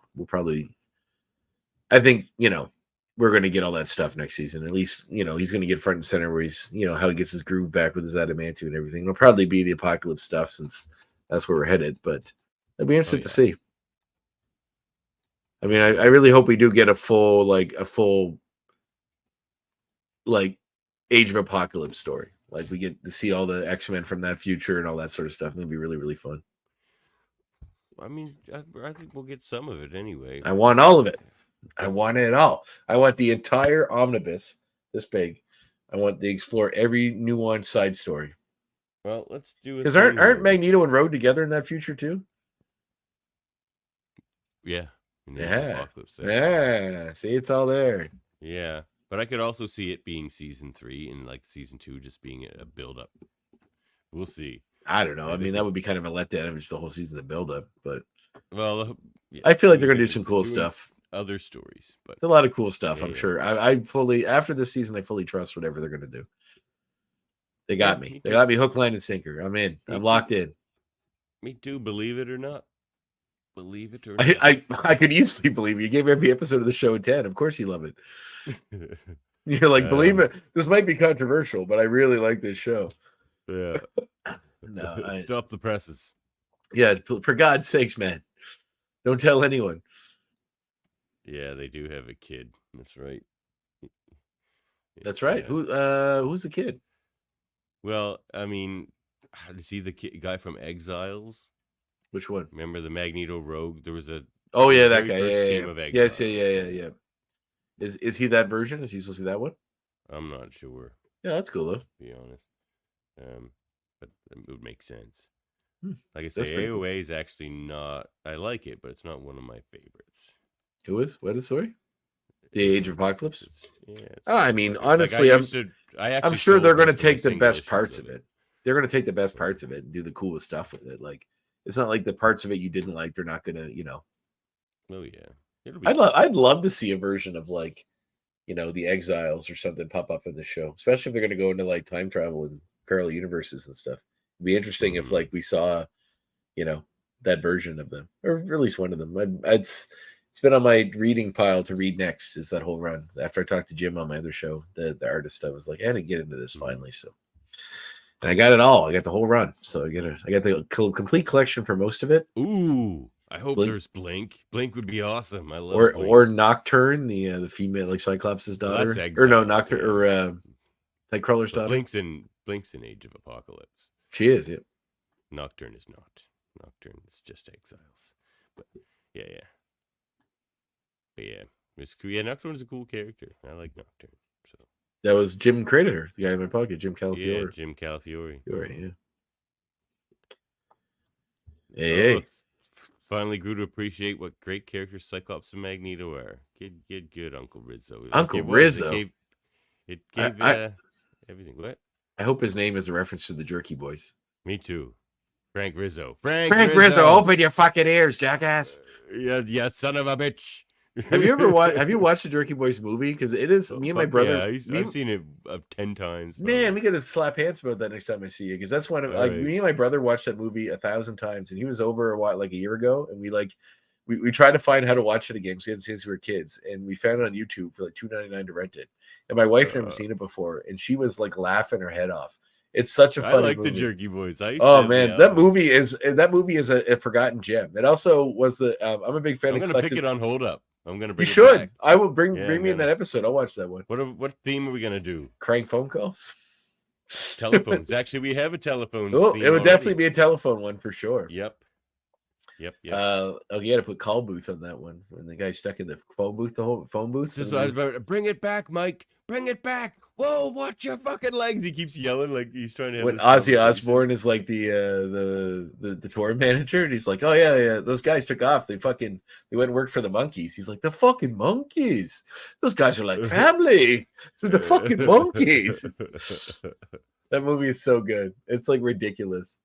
we're going to get all that stuff next season. At least, he's going to get front and center where he's, how he gets his groove back with his adamantium and everything. It'll probably be the Apocalypse stuff since that's where we're headed, but it'll be interesting to see. I mean, I really hope we do get a full Age of Apocalypse story. Like we get to see all the X-Men from that future and all that sort of stuff. It'll be really, really fun. I mean, I think we'll get some of it anyway. I want all of it. I want it all. I want the entire omnibus this big. I want to explore every nuanced side story. Well, let's do it. Because aren't Magneto and Rogue together in that future too? Yeah. Yeah. See, it's all there. Yeah. But I could also see it being season 3 and like season 2 just being a build up. We'll see. I don't know. I mean, that would be kind of a letdown if it's the whole season to build up, but yeah, I feel like they're going to do some cool stuff. Other stories, but it's a lot of cool stuff. Yeah, I'm sure. I fully, after this season, I fully trust whatever they're going to do. They got me. They got me hook, line, and sinker. I'm in. I'm locked in. Me too. Believe it or not. Believe it or not. I could easily believe you. gave every episode of the show a 10. Of course you love it. You're like, believe it. This might be controversial, but I really like this show. Yeah. No, stop the presses. Yeah, for God's sakes, man. Don't tell anyone. Yeah, they do have a kid. That's right. That's right. Who's the kid? Well, I mean, is he the guy from Exiles? Which one? Remember the Magneto Rogue? There was a that guy. Yeah. Yeah. Is he that version? Is he supposed to be that one? I'm not sure. Yeah, that's cool though. To be honest, but it would make sense. Like I That's say, pretty AOA cool. is actually not. I like it, but it's not one of my favorites. Who is? What is sorry? The Age of Apocalypse. Yeah. I mean, honestly, I'm sure they're going to take the best parts of it. They're going to take the best parts of it and do the coolest stuff with it. Like, it's not like the parts of it you didn't like. They're not going to, Oh yeah. I'd love to see a version of like, the Exiles or something pop up in the show, especially if they're going to go into like time travel and parallel universes and stuff. It'd be interesting if like we saw, that version of them, or at least one of them. It's been on my reading pile to read next. Is that whole run? After I talked to Jim on my other show, the artist, I was like, I didn't get into this finally, so. And I got it all. I got the whole run, so I got the complete collection for most of it. Ooh, I hope there's Blink. Blink would be awesome. I love Blink. Or Nocturne, the female like Cyclops' daughter, or no Nocturne or Nightcrawler's daughter. Blink's in Age of Apocalypse. She is, yeah. Nocturne is not. Nocturne is just Exiles. But yeah. But yeah, it's cool. Yeah, Nocturne's a cool character. I like Nocturne. So that was Jim created her, the guy in my pocket, Jim Calafiore. Yeah, Jim Calafiore. Yeah. Hey. Finally grew to appreciate what great characters Cyclops and Magneto are. Good, Uncle Rizzo. Uncle Rizzo. It gave everything. What? I hope his name is a reference to the Jerky Boys. Me too. Frank Rizzo. Frank Rizzo, open your fucking ears, jackass. Yeah, son of a bitch. Have you watched the Jerky Boys movie? Because it is me and my Fuck brother. Yeah, I've seen it 10 times. Man, we gotta slap hands about that next time I see you. Because that's one of All right. me and my brother watched that movie 1,000 times, and he was over a year ago, and we tried to find how to watch it again because we hadn't seen it since we were kids, and we found it on YouTube for like $2.99 to rent it. And my wife never seen it before, and she was like laughing her head off. It's such a funny I like movie. the Jerky Boys. Oh man, that movie is a forgotten gem. It also was I'm a big fan I'm of gonna pick it on hold up. I'm gonna bring You it should. back. I will bring Yeah, me in that episode. I'll watch that one. What theme are we gonna do? Crank phone calls. Telephones. Actually, we have a telephone. Oh, it would definitely be a telephone one for sure. Yep. You you got to put call booth on that one. When the guy's stuck in the phone booth, the whole phone booth. This is what I was about to bring it back, Mike. Bring it back. Whoa, watch your fucking legs. He keeps yelling like he's trying to have when this Ozzy conversation. Osbourne is like the tour manager, and he's like, "Oh yeah, those guys took off. They went and worked for the Monkeys." He's like, "The fucking Monkeys. Those guys are like family. The fucking Monkeys." That movie is so good. It's like ridiculous.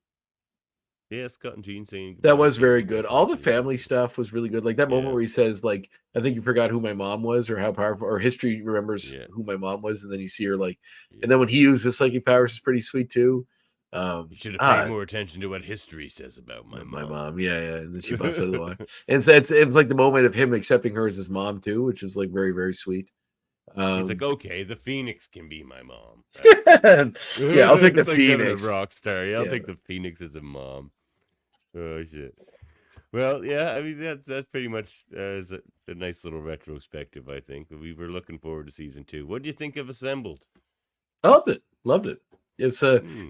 Yeah, Scott and Gene saying That was very good. All the family stuff was really good. Like that moment Yeah. where he says, like, I think you forgot who my mom was or how powerful, or history remembers who my mom was. And then you see her like, and then when he used his psychic powers is pretty sweet too. You should have paid more attention to what history says about my mom. Yeah. And then she busts out of the water. And so it was like the moment of him accepting her as his mom too, which is like very, very sweet. He's like, okay, the Phoenix can be my mom. Yeah, I'll take the Like Phoenix. a rock star. Yeah, I'll take the Phoenix as a mom. Oh shit. Well, yeah, I mean that's pretty much is a nice little retrospective. I think we were looking forward to season 2. What do you think of Assembled? Loved it. It's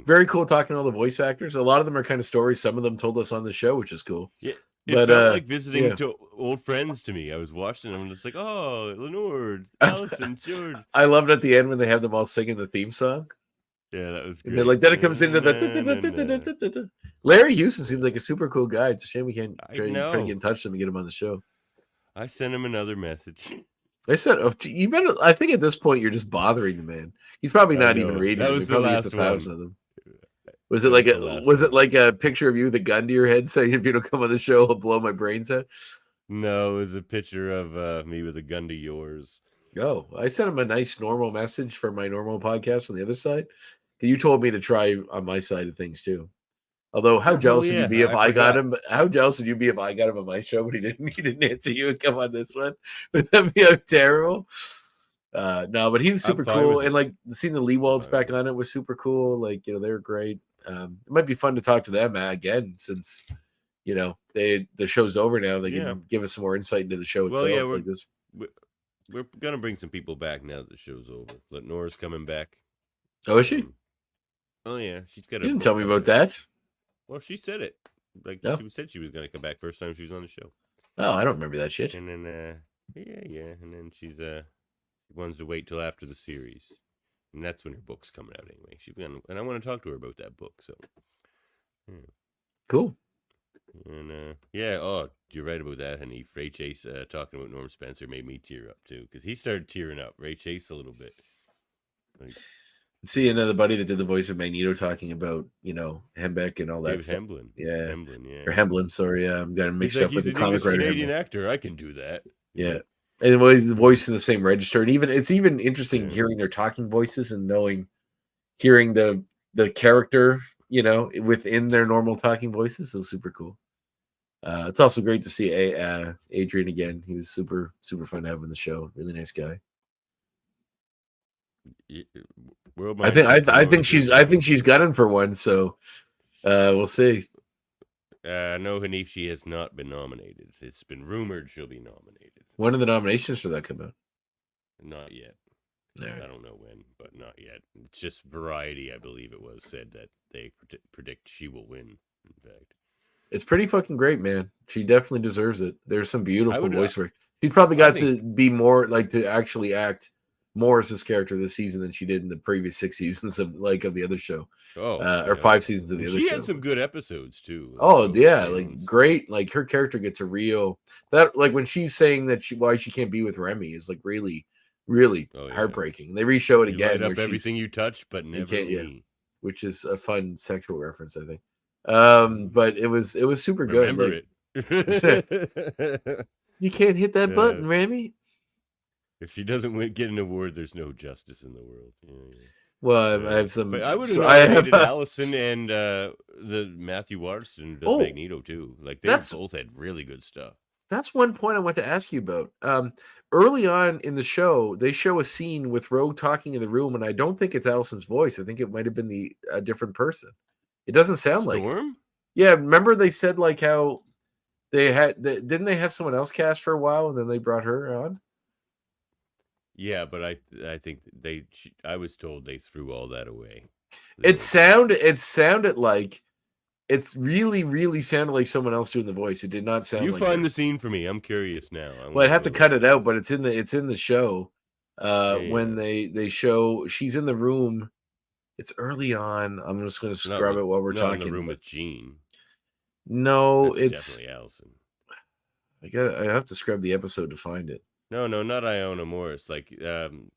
very cool talking to all the voice actors. A lot of them are kind of stories. Some of them told us on the show, which is cool. Yeah. It felt like visiting to old friends to me. I was watching them and it's like, oh, Lenore, Allison, George. I loved at the end when they have them all singing the theme song. Yeah, that was great. And they're like, then it comes into the Larry Houston seems like a super cool guy. It's a shame we can't try to get in touch with him and get him on the show. I sent him another message. I said, oh, you better. I think at this point you're just bothering the man. He's probably not even reading. That them. was He probably the gets last 1,000 one. of them. Was it like a picture of you with a gun to your head saying if you don't come on the show, I'll blow my brains out? No, it was a picture of me with a gun to yours. Oh, I sent him a nice normal message for my normal podcast on the other side. You told me to try on my side of things too. Although, how jealous would you be if I got him? How jealous would you be if I got him on my show, but he didn't answer you and come on this one? Would that be terrible? No, but he was super cool, and like seeing the Leewalds back on it was super cool. Like they were great. It might be fun to talk to them again since the show's over now. They can give us some more insight into the show itself. Well, yeah, we're gonna bring some people back now that the show's over. Nora's coming back. Oh, is she? Oh yeah, she's got. You didn't tell me about that. Well, she said it. Like she said, she was gonna come back first time she was on the show. Oh, I don't remember that shit. And then, and then she wants to wait till after the series, and that's when her book's coming out anyway. And I want to talk to her about that book. So, cool. And you're right about that, honey. Ray Chase talking about Norm Spencer made me tear up too, because he started tearing up. Ray Chase a little bit. Like, see another buddy that did the voice of Magneto talking about Hembeck and all that David stuff. Hemblin. Yeah, Hemblin, yeah, or Hemblin. Sorry, I'm getting mixed up with the comic writer. Canadian actor. I can do that. Yeah, and he's the voice in the same register, and it's even interesting hearing their talking voices and hearing the character within their normal talking voices. So super cool. It's also great to see Adrian again. He was super fun to have on the show. Really nice guy. I think she's gunning for one. So we'll see. No, Hanif, she has not been nominated. It's been rumored she'll be nominated. When are the nominations for that come out? Not yet. Right. I don't know when, but not yet. It's just Variety, I believe it was, said that they predict she will win. In fact, it's pretty fucking great, man. She definitely deserves it. There's some beautiful voice work. She's probably got to be more to actually act more as this character this season than she did in the previous 6 seasons of the other show. Or 5 seasons of the other show. She had some good episodes too. Oh yeah, great. Like her character gets a real when she's saying that why she can't be with Remy is really, really heartbreaking. They re-show it again. Light up everything you touch, but never me. Which is a fun sexual reference, I think. But it was super good. Remember Like, it. you can't hit that Uh, button, Remy. If she doesn't get an award, there's no justice in the world. Yeah. Well, I have some. But I would have so I have. nominated Allison and the Matthew Waterston does Oh, Magneto too. Like they that's- both had really good stuff. That's one point I want to ask you about. Early on in the show, they show a scene with Rogue talking in the room, and I don't think it's Allison's voice. I think it might have been a different person. It doesn't sound like. Storm? Yeah, remember they said like how didn't they have someone else cast for a while, and then they brought her on? Yeah, but I think I was told they threw all that away. It sounded like it's really sounded like someone else doing the voice. It did not sound. You like find her. the scene for me. I'm curious now. Well, I'd have to cut it out, but it's in the show. Yeah. When they show she's in the room. It's early on. I'm just going to scrub it while we're not talking. In the room with Jean. No, That's it's definitely Allison. I have to scrub the episode to find it. No, not Iona Morris. Like, am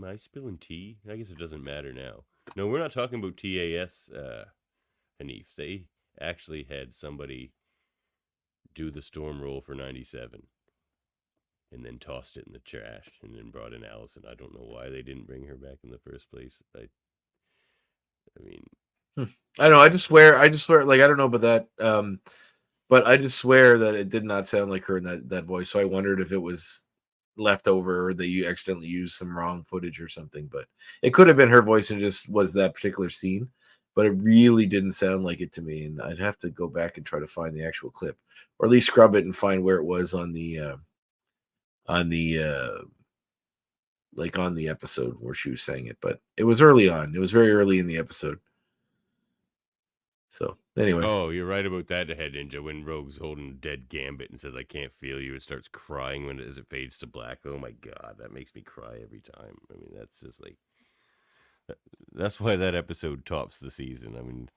I spilling tea? I guess it doesn't matter now. No, we're not talking about TAS, Hanif. They actually had somebody do the storm roll for 97 and then tossed it in the trash and then brought in Allison. I don't know why they didn't bring her back in the first place. I mean, I know. I just swear. Like, I don't know about that. But I just swear that it did not sound like her in that voice. So I wondered if it was left over or that you accidentally used some wrong footage or something. But it could have been her voice and just was that particular scene. But it really didn't sound like it to me. And I'd have to go back and try to find the actual clip, or at least scrub it and find where it was on the episode where she was saying it. But it was early on. It was very early in the episode. So anyway. Oh, you're right about that, Head Ninja. When Rogue's holding dead Gambit and says, "I can't feel you," it starts crying as it fades to black. Oh my god, that makes me cry every time. I mean, that's just like that's why that episode tops the season. I mean,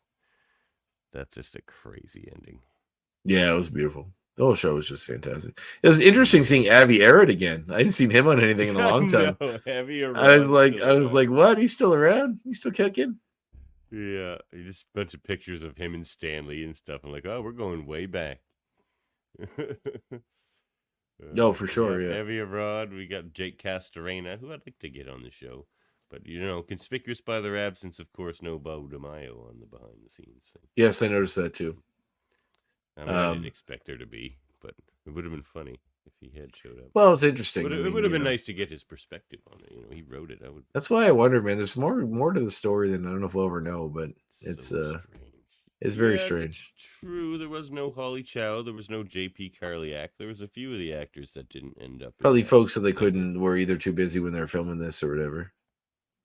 that's just a crazy ending. Yeah, it was beautiful. The whole show was just fantastic. It was interesting seeing Avi Arad again. I hadn't seen him on anything in a long time. Avi Arad. I was like, what? He's still around? He's still kicking? Yeah, just a bunch of pictures of him and Stanley and stuff. I'm like, oh, we're going way back. No, for sure. Yeah. Avi Arad. We got Jake Castorena, who I'd like to get on the show. But, conspicuous by their absence, of course, no Bo DeMaio on the behind the scenes thing. Yes, I noticed that too. I mean, I didn't expect there to be, but it would have been funny if he had showed up. Well, it's interesting. It would have been nice to get his perspective on it. He wrote it. That's why I wonder, man. There's more to the story than I don't know if we'll ever know, but it's strange. It's very strange. True, there was no Holly Chow, there was no J.P. Carliak. There was a few of the actors that didn't end up. Probably folks that were either too busy when they were filming this or whatever.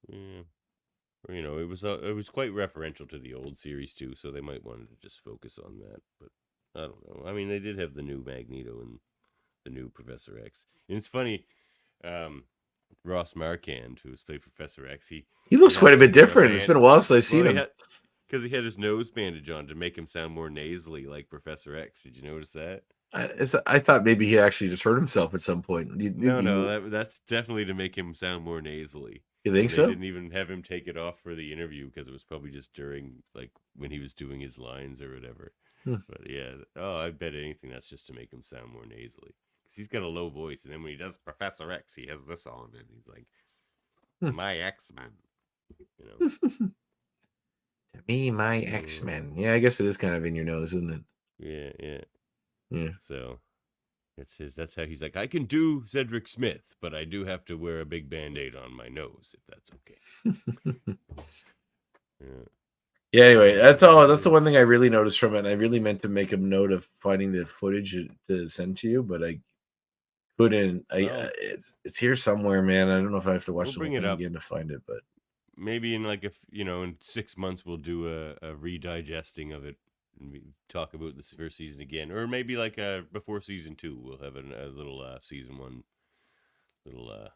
Yeah. It was quite referential to the old series too, so they might want to just focus on that. But I don't know. I mean, they did have the new Magneto and the new Professor X, and it's funny. Ross Marquand, who was played Professor X, he looks quite a bit different. It's been a while since I've seen him. Because he had his nose bandage on to make him sound more nasally like Professor X. Did you notice that? I thought maybe he actually just hurt himself at some point. No, that's definitely to make him sound more nasally. You think so? They didn't even have him take it off for the interview because it was probably just during, like, when he was doing his lines or whatever. But yeah, I bet anything that's just to make him sound more nasally. Because he's got a low voice, and then when he does Professor X, he has this on, and he's like, my X-Men. To me, my X-Men. Yeah, I guess it is kind of in your nose, isn't it? Yeah. So that's how he's like, I can do Cedric Smith, but I do have to wear a big Band-Aid on my nose, if that's okay. Yeah, anyway, that's all. That's the one thing I really noticed from it. And I really meant to make a note of finding the footage to send to you, but I couldn't. It's here somewhere, man. I don't know if I have to watch the whole thing again to find it, but maybe in in 6 months we'll do a redigesting of it and we talk about the first season again, or maybe before season 2 we'll have a little season 1 little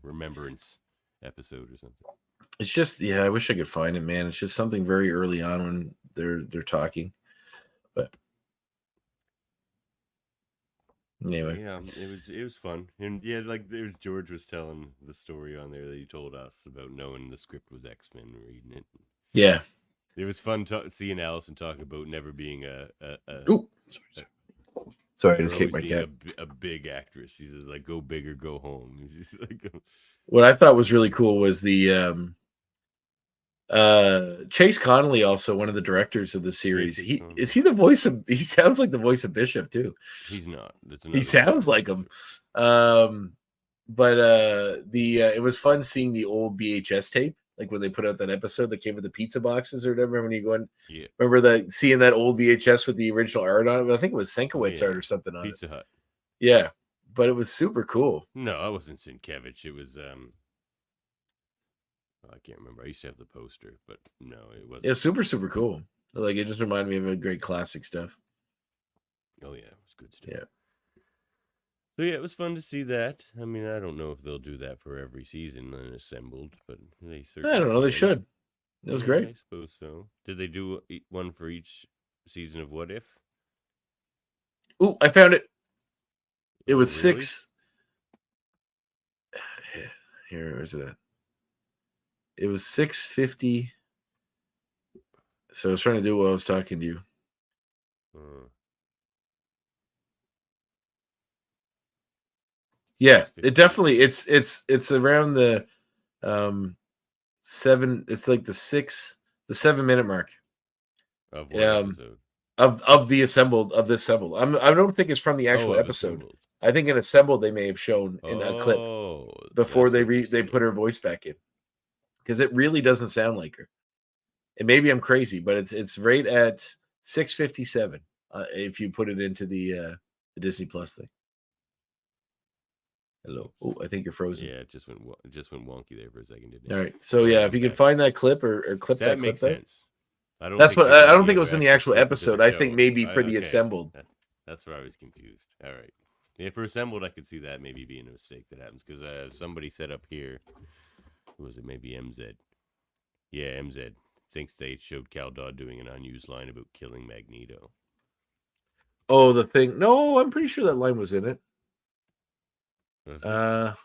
remembrance episode or something. It's just, I wish I could find it, man. It's just something very early on when they're talking, but anyway, yeah, it was fun, and George was telling the story on there that he told us about knowing the script was X-Men, reading it. Yeah. It was fun seeing Allison talk about never being a Ooh. Sorry, I or just kicked always my being cat. a big actress. She says like, "Go big or go home." She's like, What I thought was really cool was the Chase Connolly, also one of the directors of the series. Chase He Connolly. is he the voice of? He sounds like the voice of Bishop too. "He's not." That's He sounds like him. But it was fun seeing the old VHS tape, like when they put out that episode that came with the pizza boxes or whatever. When you go in, Yeah. remember seeing that old VHS with the original art on it? I think it was Senkowitz art or something on Pizza it. Hut. Yeah, but it was super cool. No, I wasn't Sienkiewicz. It was I can't remember. I used to have the poster, but no, it wasn't. Yeah, super cool. Like it just reminded me of a great classic stuff. Oh yeah, it was good stuff. Yeah. So yeah, it was fun to see that. I mean, I don't know if they'll do that for every season and assembled, but they certainly. I don't know. They can. should. It was great. I suppose so. Did they do one for each season of What If? Ooh, I found it. It Oh, was really? 6. Here is it at? It was 6:50. So I was trying to do what I was talking to you. Yeah, it definitely it's around the 7. It's like the 7-minute mark. Of what episode? Of this assembled. I don't think it's from the actual of episode. Assembled. I think in Assembled they may have shown in a clip before they put her voice back in, because it really doesn't sound like her. And maybe I'm crazy, but it's right at 6:57 if you put it into the Disney Plus thing. Hello. Oh, I think you're frozen. Yeah, it just went wonky there for a second, didn't it? All right. So yeah, if you can find that clip or clip that makes clip sense. I don't. That's think what it was I don't the think it was in the actual sequence episode. they're I think showing. maybe for the Okay. Assembled. That's where I was confused. All right. Yeah, for Assembled, I could see that maybe being a mistake that happens because somebody said up here, who was it? Maybe MZ. Yeah, MZ thinks they showed Cal Dodd doing an unused line about killing Magneto. Oh, the thing. No, I'm pretty sure that line was in it. Was it?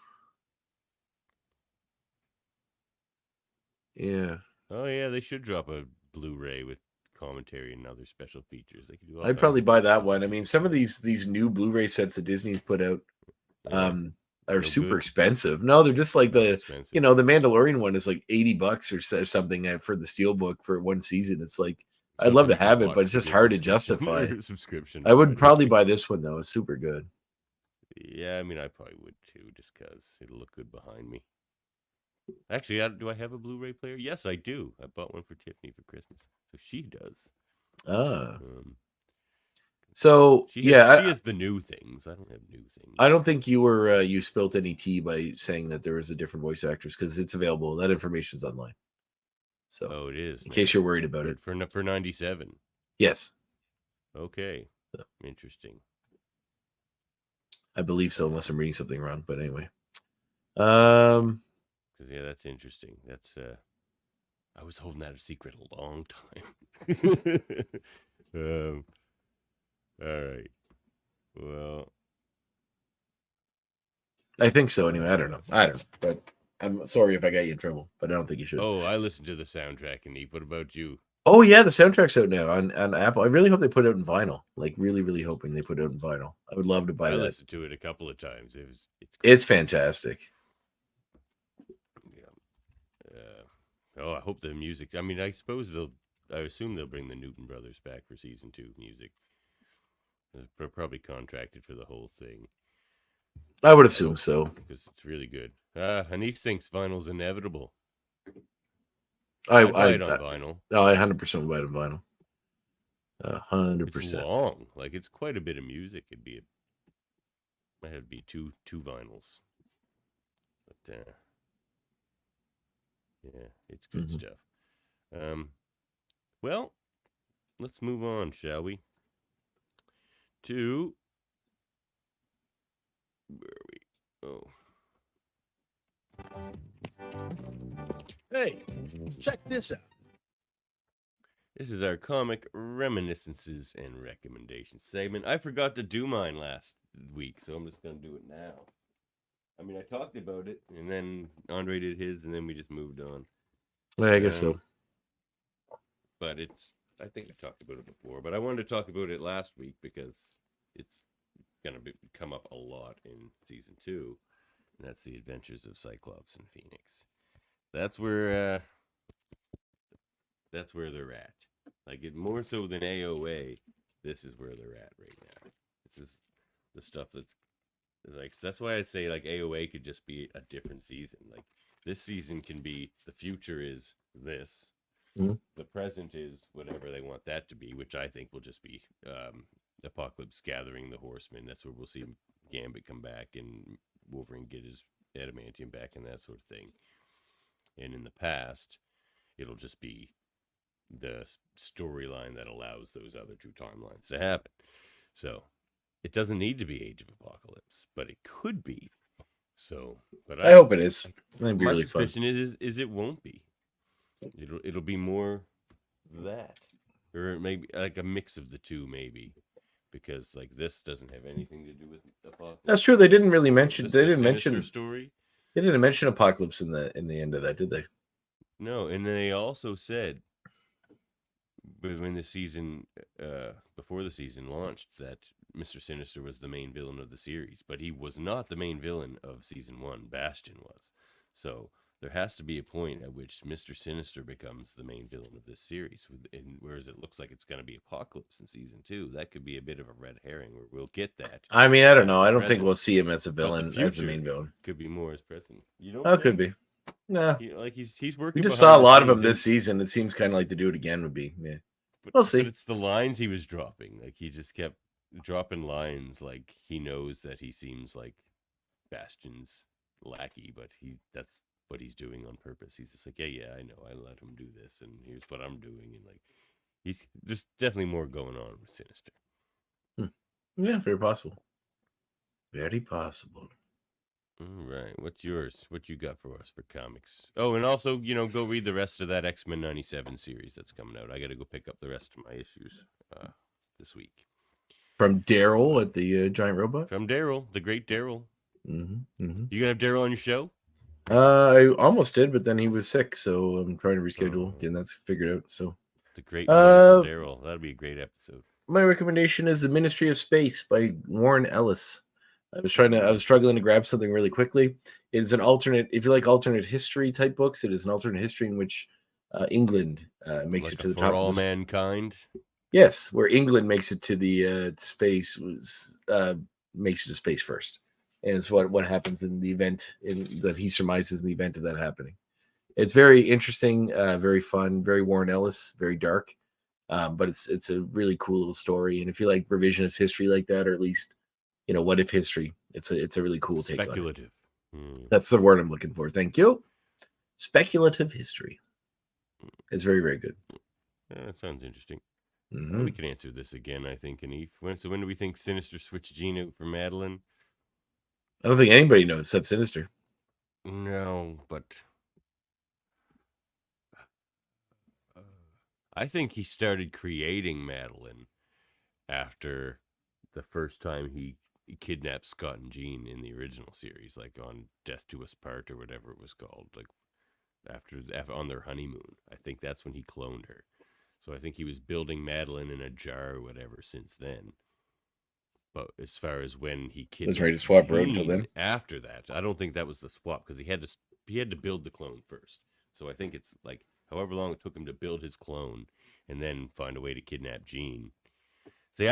Yeah. Oh yeah, they should drop a Blu-ray with commentary and other special features. They could do. I'd probably buy that one. I mean, some of these new Blu-ray sets that Disney's put out are No super good? expensive. No, they're just like the expensive. the Mandalorian one is like $80 or something for the Steelbook for one season. It's like I'd love to Something have it, watch but it's the just hard to subscription- justify. subscription. I would money. probably buy this one though. It's super good. Yeah, I mean, I probably would too, just because it'll look good behind me. Actually, do I have a Blu-ray player? Yes, I do. I bought one for Tiffany for Christmas, so she does. Ah. She yeah, has the new things. I don't have new things. I don't think you spilt any tea by saying that there was a different voice actress, because it's available. That information's online. So, Oh, it is. in case you're worried about it. For 97. Yes. Okay. So. Interesting. I believe so, unless I'm reading something wrong. But anyway. Yeah, that's interesting. That's I was holding that a secret a long time. All right. Well, I think so. Anyway, I don't know. But I'm sorry if I got you in trouble, but I don't think you should. Oh, I listened to the soundtrack, and Eve. What about you? Oh yeah, the soundtrack's out now on Apple. I really hope they put it out in vinyl. Like really hoping they put it out in vinyl. I would love to buy that. I listened to it a couple of times. It's fantastic. Yeah. Oh, I hope the music. I mean, I assume they'll bring the Newton Brothers back for season 2 music. They're probably contracted for the whole thing. I would assume so, because it's really good. Hanif thinks vinyl's inevitable. I'd buy it on vinyl. No, I 100% buy it on vinyl. 100%. It's long. Like, it's quite a bit of music. Might have to be two vinyls. But yeah, it's good stuff. Well, let's move on, shall we? To where are we? Oh. Hey, check this out. This is our comic reminiscences and recommendations segment. I forgot to do mine last week, so I'm just going to do it now. I mean, I talked about it, and then Andre did his, and then we just moved on. Yeah, I guess so. but I think I talked about it before, but I wanted to talk about it last week because it's going to come up a lot in season 2, and that's the adventures of Cyclops and Phoenix. That's where they're at. Like, it more so than AOA, this is where they're at right now. This is the stuff that's like, that's why I say like AOA could just be a different season. Like, this season can be, the future is this, the present is whatever they want that to be, which I think will just be Apocalypse gathering the Horsemen. That's where we'll see Gambit come back and Wolverine get his adamantium back and that sort of thing. And in the past, it'll just be the storyline that allows those other two timelines to happen. So it doesn't need to be Age of Apocalypse, but it could be. So, but I hope it is. It'd be my really fun. suspicion is it won't be. It'll be more that, or maybe like a mix of the two, maybe, because like this doesn't have anything to do with Apocalypse. That's true. They didn't really mention. This They is a didn't mention Sinister story. They didn't mention Apocalypse in the end of that, did they? No, and they also said when the season, before the season launched, that Mr. Sinister was the main villain of the series, but he was not the main villain of season 1. Bastion was. So there has to be a point at which Mr. Sinister becomes the main villain of this series, whereas it looks like it's going to be Apocalypse in season 2. That could be a bit of a red herring where we'll get that. I mean, I don't as know. the I don't think present, we'll see him as a but villain, as the main villain. could be more as present. You don't? Oh, think? could be. No, Like he's working. we just behind saw a the lot of him scenes this season. It seems kind of like to do it again would be. Yeah, But, we'll see. But it's the lines he was dropping. Like, he just kept dropping lines like he knows that he seems like Bastion's lackey, but that's what he's doing on purpose. He's just like, yeah, I know. I let him do this, and here's what I'm doing. And like, he's just definitely more going on with Sinister. Yeah, very possible. Very possible. All right. What's yours? What you got for us for comics? Oh, and also, go read the rest of that X-Men 97 series that's coming out. I got to go pick up the rest of my issues this week. From Daryl at the Giant Robot? From Daryl, the great Daryl. Mm-hmm, mm-hmm. You going to have Daryl on your show? I almost did, but then he was sick, so I'm trying to reschedule, getting that's figured out. So the great Daryl. That'd be a great episode. My recommendation is The Ministry of Space by Warren Ellis. I was struggling to grab something really quickly. It is an alternate, if you like alternate history type books, it is an alternate history in which England makes it to the top. For all mankind. Yes, where England makes it to the space makes it to space first, and it's what happens in the event that he surmises in the event of that happening. It's very interesting, very fun, very Warren Ellis, very dark, but it's a really cool little story. And if you like revisionist history like that, or at least what if history, it's a really cool take on it. Speculative. That's the word I'm looking for. Thank you. Speculative history. It's very, very good. That sounds interesting. Mm-hmm. We can answer this again, I think, Anif. When do we think Sinister switched Jean out for Madeline? I don't think anybody knows except Sinister. No, but I think he started creating Madeline after the first time he kidnapped Scott and Jean in the original series, like on Death to Us Part or whatever it was called, like after on their honeymoon. I think that's when he cloned her. So I think he was building Madeline in a jar or whatever since then. But as far as when he kidnapped, was ready to swap her Jean until then. After that, I don't think that was the swap because he had to build the clone first. So I think it's like however long it took him to build his clone and then find a way to kidnap Jean. See,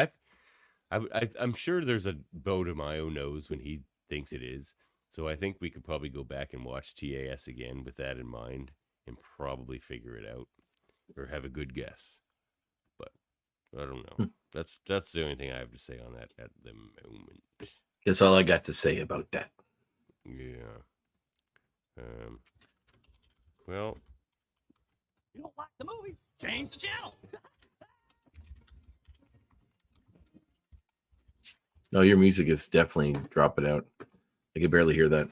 I'm sure there's a Bo DeMaio knows when he thinks it is. So I think we could probably go back and watch TAS again with that in mind and probably figure it out or have a good guess. But I don't know. That's the only thing I have to say on that at the moment. That's all I got to say about that. Yeah. Well, You don't like the movie? Change the channel. No, your music is definitely dropping out. I can barely hear that.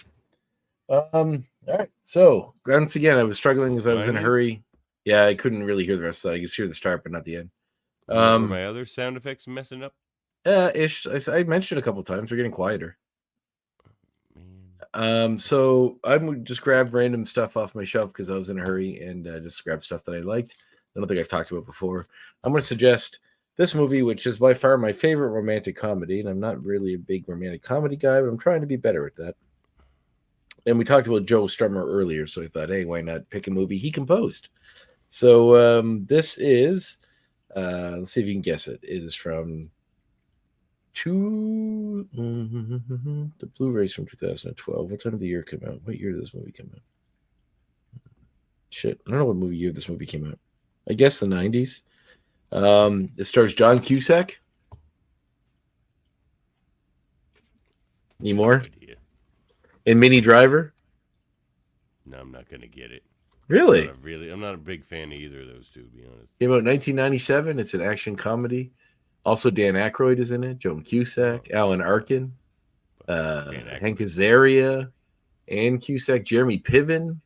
All right. So once again, I was struggling because I was in a hurry. Yeah, I couldn't really hear the rest of that. I could hear the start, but not the end. were my other sound effects messing up? Ish. I mentioned a couple times. They're getting quieter. Man. So I would just grab random stuff off my shelf because I was in a hurry and just grab stuff that I liked. I don't think I've talked about before. I'm going to suggest this movie, which is by far my favorite romantic comedy, and I'm not really a big romantic comedy guy, but I'm trying to be better at that. And we talked about Joe Strummer earlier, so I thought, hey, why not pick a movie he composed? So this is, let's see if you can guess it. It is from the Blu-rays from 2012. What time of the year came out? What year did this movie come out? Shit, I don't know what movie year this movie came out. I guess the 90s. It stars John Cusack. Any more? No idea. And Minnie Driver. No, I'm not gonna get it. Really? I'm not a big fan of either of those two, to be honest. Came out in 1997. It's an action comedy. Also, Dan Aykroyd is in it. Joan Cusack, Alan Arkin, Hank Azaria, Ann Cusack, Jeremy Piven.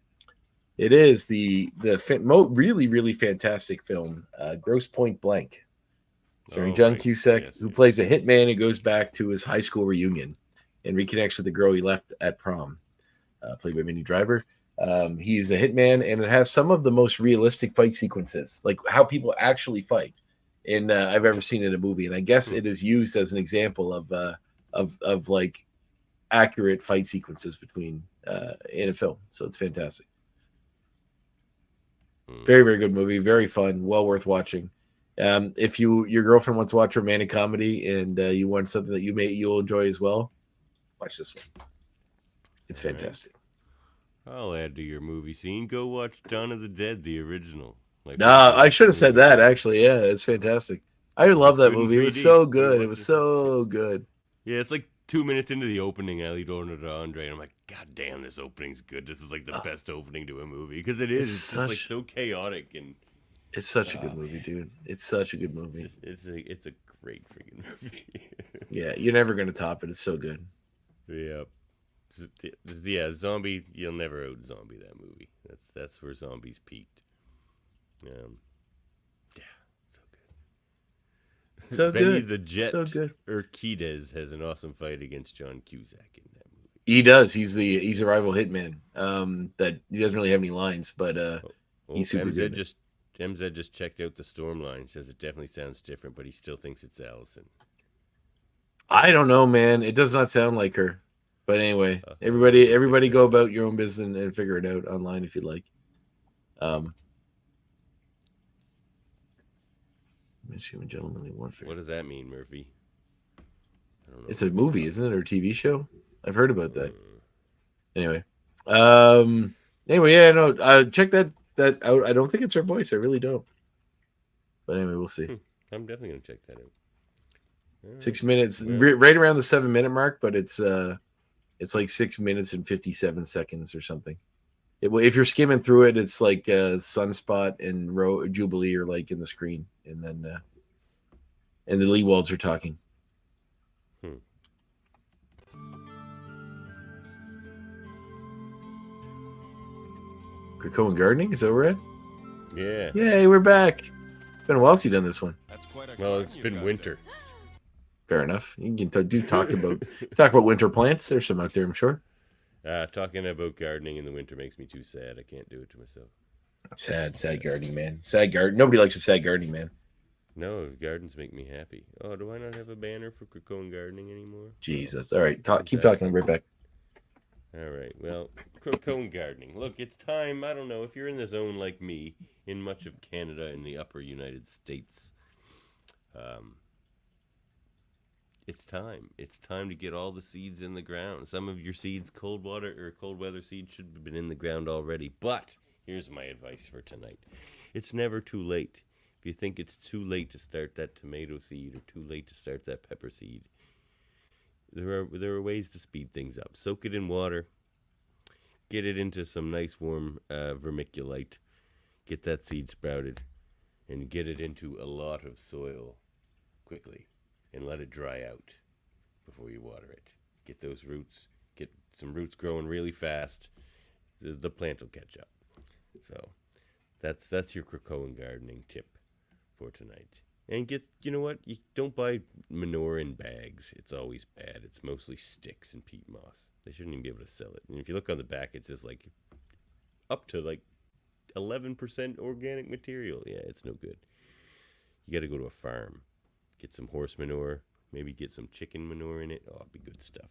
It is the really, really fantastic film, Grosse Point Blank, starring John right. Cusack, Yes, who yes. plays a hitman who goes back to his high school reunion and reconnects with the girl he left at prom, played by Minnie Driver. He's a hitman, and it has some of the most realistic fight sequences, like how people actually fight, in I've ever seen in a movie. And I guess it is used as an example of like accurate fight sequences between in a film. So it's fantastic. Very, very good movie. Very fun. Well worth watching. If your girlfriend wants to watch romantic comedy and you want something that you'll enjoy as well, watch this one. It's All right. fantastic. I'll add to your movie scene. Go watch Dawn of the Dead, the original. Like, I should have said that actually. Yeah, it's fantastic. I love that good in movie. It was 3D. so You good. It watch was it. so good. Yeah, it's like 2 minutes into the opening, I lead on to Andre, and I'm like, God damn, this opening's good. This is like the best opening to a movie because it is. It's just like so chaotic and It's such a good movie, dude. It's such a good movie. it's a great freaking movie. Yeah, you're never gonna top it. It's so good. Yeah. Yeah, zombie. You'll never out zombie that movie. That's where zombies peaked. Yeah, so good. So Benny good. the Jet So good. Urquidez has an awesome fight against John Cusack in that movie. He does. He's a rival hitman. That he doesn't really have any lines, but he's super good. MZ just checked out the storm line. Says it definitely sounds different, but he still thinks it's Allison. I don't know, man. It does not sound like her. But anyway, everybody go about your own business and figure it out online if you'd like. Human Gentlemanly Warfare. What does that mean, Murphy? I don't know. It's a movie, isn't it, or a TV show? I've heard about that. Anyway, yeah, no. Check that out. I don't think it's her voice. I really don't. But anyway, we'll see. I'm definitely gonna check that out. 6 minutes, Well, right around the 7-minute mark, but it's like 6 minutes and 57 seconds or something. If you're skimming through it, it's like Sunspot and Jubilee are like in the screen, and then and the Leewalds are talking. Krakoa Gardening, is that where we're at? Yeah. Yay, we're back. It's been a while since you've done this one. Well, it's been winter. Fair enough. You can talk about winter plants. There's some out there, I'm sure. Talking about gardening in the winter makes me too sad. I can't do it to myself. Sad gardening, man. Sad garden. Nobody likes a sad gardening, man. No, gardens make me happy. Oh, do I not have a banner for Krakoa Gardening anymore? Jesus. All right, keep talking. I'm right back. All right. Well, Krakoa Gardening. Look, it's time. I don't know if you're in the zone like me in much of Canada and the upper United States. It's time. It's time to get all the seeds in the ground. Some of your seeds, cold weather seeds, should have been in the ground already. But here's my advice for tonight. It's never too late. If you think it's too late to start that tomato seed or too late to start that pepper seed, there are ways to speed things up. Soak it in water. Get it into some nice warm vermiculite. Get that seed sprouted. And get it into a lot of soil quickly. And let it dry out before you water it. Get those roots. Get some roots growing really fast. The plant will catch up. So that's your Krakoa gardening tip for tonight. And you know what? You don't buy manure in bags. It's always bad. It's mostly sticks and peat moss. They shouldn't even be able to sell it. And if you look on the back, it's just like up to like 11% organic material. Yeah, it's no good. You got to go to a farm, get some horse manure, maybe get some chicken manure in it. Oh, it'd be good stuff.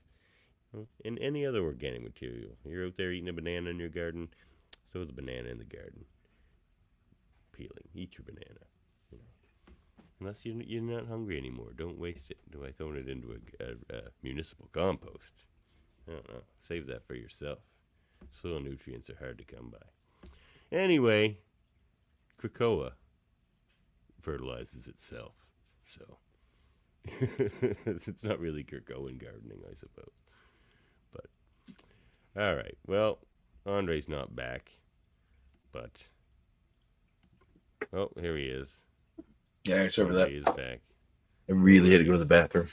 And any other organic material. You're out there eating a banana in your garden, throw the banana in the garden. Peeling, eat your banana. You know. Unless you're not hungry anymore, don't waste it by throwing it into a municipal compost. I don't know. Save that for yourself. Soil nutrients are hard to come by. Anyway, Krakoa fertilizes itself, so it's not really Krakoan gardening, I suppose. But all right, well, Andre's not back, but oh, here he is. Yeah, sorry for that. Andre is back. I really had to go to the bathroom.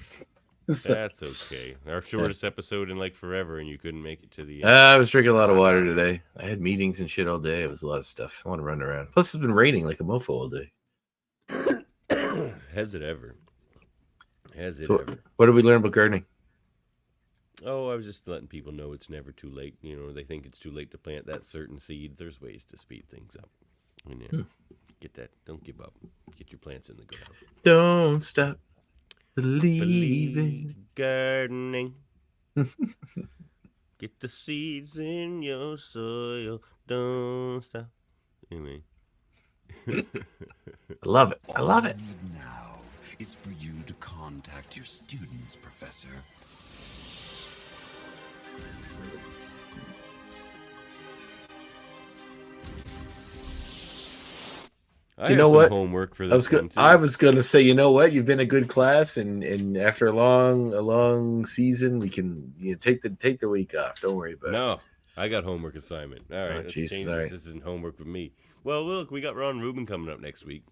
That's okay. Our shortest episode in like forever, and you couldn't make it to the end. I was drinking a lot of water today. I had meetings and shit all day. It was a lot of stuff. I want to run around. Plus, it's been raining like a mofo all day. Has it ever? Has it So, ever? what did we learn about gardening? Oh, I was just letting people know it's never too late. You know, they think it's too late to plant that certain seed. There's ways to speed things up. And, yeah, get that. Don't give up. Get your plants in the ground. Don't stop Believe believing. gardening. Get the seeds in your soil. Don't stop. Anyway. I love it. I love it. Need now is for you to contact your students, Professor. I You know have some what? homework for I this one, too. I was gonna say, you know what? You've been a good class, and after a long season, we can take the week off. Don't worry about it. No, I got homework assignment. All right, Oh, let's Jesus, change all this. right. This isn't homework with me. Well, look, we got Ron Rubin coming up next week.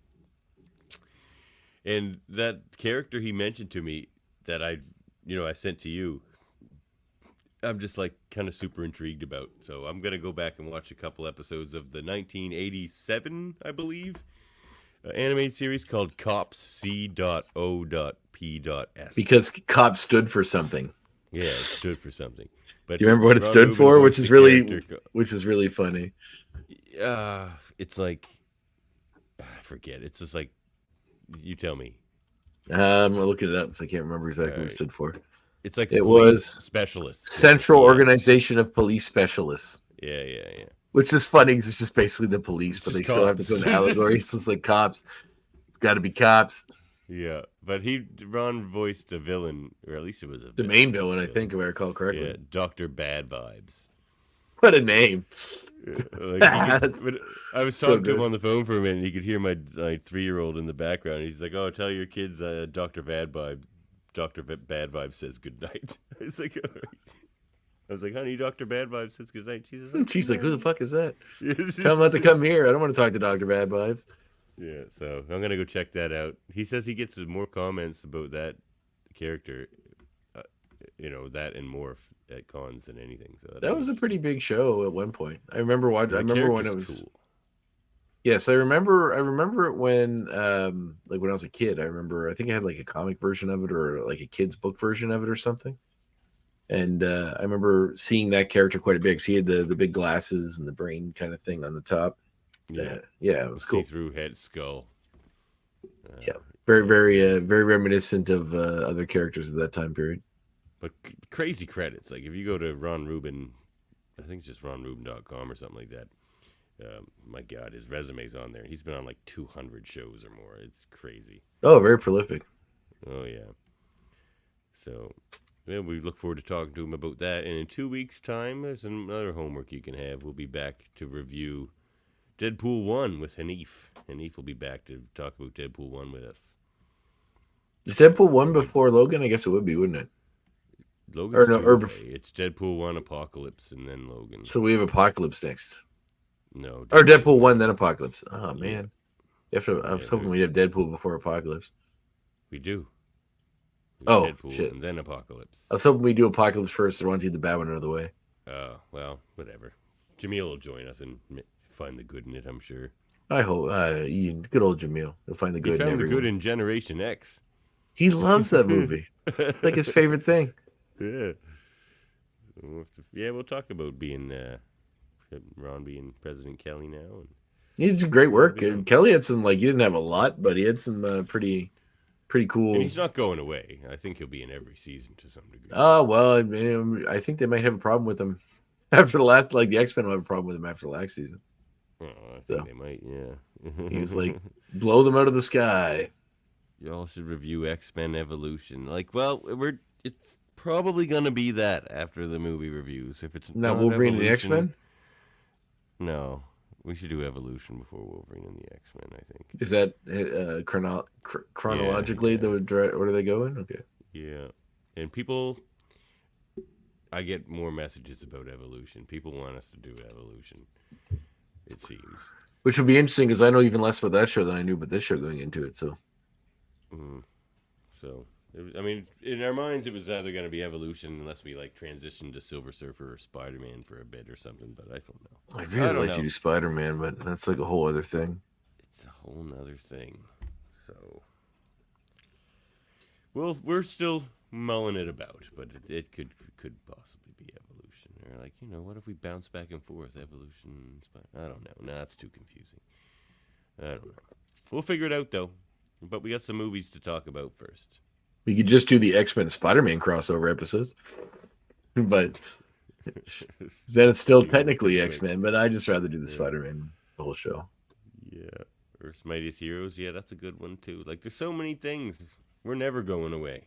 And that character he mentioned to me that I sent to you, I'm just like kind of super intrigued about. So I'm going to go back and watch a couple episodes of the 1987, I believe, animated series called Cops C.O.P.S. Because COP stood for something. Yeah, it stood for something. But Do you remember what it Ron stood Rubin for? voiced the character Which is really funny. it's like I forget. It's just like you tell me. I'm looking it up because I can't remember exactly what Alright. it stood for. It's like It police was specialists. Central Yes. Organization of Police Specialists, Yeah. which is funny because it's just basically the police, It's but they just still have to cops. put an allegory. So it's like cops. It's got to be cops. Yeah, but Ron voiced a villain, or at least it was a The main villain, I think, if I recall correctly. Yeah, Dr. Bad Vibes. What a name. Like, but I was So talking to him good. on the phone for a minute, and he could hear my 3-year-old in the background. He's like, "Oh, tell your kids, Dr. Bad Vibe says good night." It's like, all right. I was like, "Honey, Dr. Bad Vibe says good night." She's like, who the fuck is that? It's Tell him not to just- come here. I don't want to talk to Dr. Bad Vibes. Yeah, so I'm gonna go check that out. He says he gets more comments about that character, that and more at cons than anything. So That was a pretty big show at one point. I remember the I remember when it character's was. cool. Yes, I remember it when like when I was a kid. I think I had like a comic version of it or like a kid's book version of it or something. And I remember seeing that character quite a bit because he had the big glasses and the brain kind of thing on the top. Yeah, Yeah, it was cool. see-through head skull. Yeah. Very reminiscent of other characters of that time period. But crazy credits. Like if you go to Ron Rubin, I think it's just ronrubin.com or something like that. My God, his resume's on there. He's been on like 200 shows or more. It's crazy. Oh, very prolific. Oh yeah. So, yeah, we look forward to talking to him about that. And in 2 weeks' time, there's another homework you can have. We'll be back to review Deadpool 1 with Hanif. Hanif will be back to talk about Deadpool 1 with us. Is Deadpool 1 before Logan? I guess it would be, wouldn't it? Logan's no, two or away. bef- It's Deadpool 1, Apocalypse, and then Logan. So we have Apocalypse next. No. Or Deadpool 1, then Apocalypse. Oh, Yeah. man. I was hoping they're- we'd have Deadpool before Apocalypse. We do. We Oh, have Deadpool shit. and then Apocalypse. I was hoping we'd do Apocalypse first. I want to get the bad one out of the way. Well, whatever. Jamil will join us and find the good in it, I'm sure. I hope. Good old Jamil. He'll find the He good in found the everyone. good in Generation X. He loves that movie. It's like his favorite thing. Yeah. So we'll talk about being Ron being President Kelly now, and He did some great work. It'll be fun. Kelly had some, like, he didn't have a lot, but he had some pretty cool. And he's not going away. I think he'll be in every season to some degree. Oh, well, I mean, I think they might have a problem with him after the last, like, the X-Men will have a problem with him after the last season. Oh, I think they might, yeah. He was like, blow them out of the sky. Y'all should review X-Men Evolution. Like, well, it's probably gonna be that after the movie reviews. If it's Not not Wolverine and the Evolution- X-Men? No, we should do Evolution before Wolverine and the X-Men. I think. Is that chronologically Yeah. the order they go in? Okay. Yeah, and people, I get more messages about Evolution. People want us to do Evolution. It seems. Which would be interesting because I know even less about that show than I knew about this show going into it. So So, I mean, in our minds, it was either going to be Evolution unless we like transitioned to Silver Surfer or Spider-Man for a bit or something. But I don't know. I I really don't like know. to do Spider-Man, but that's like a whole other thing. It's a whole nother thing. So, well, we're still mulling it about, but it could possibly be Evolution. Or like, what if we bounce back and forth, Evolution? I don't know. No, that's too confusing. I don't know. We'll figure it out though. But we got some movies to talk about first. We could just do the X-Men Spider-Man crossover episodes, but then it's still technically X-Men. But I just rather do the Spider-Man the whole show. Yeah, Earth's Mightiest Heroes. Yeah, that's a good one too. Like, there's so many things. We're never going away.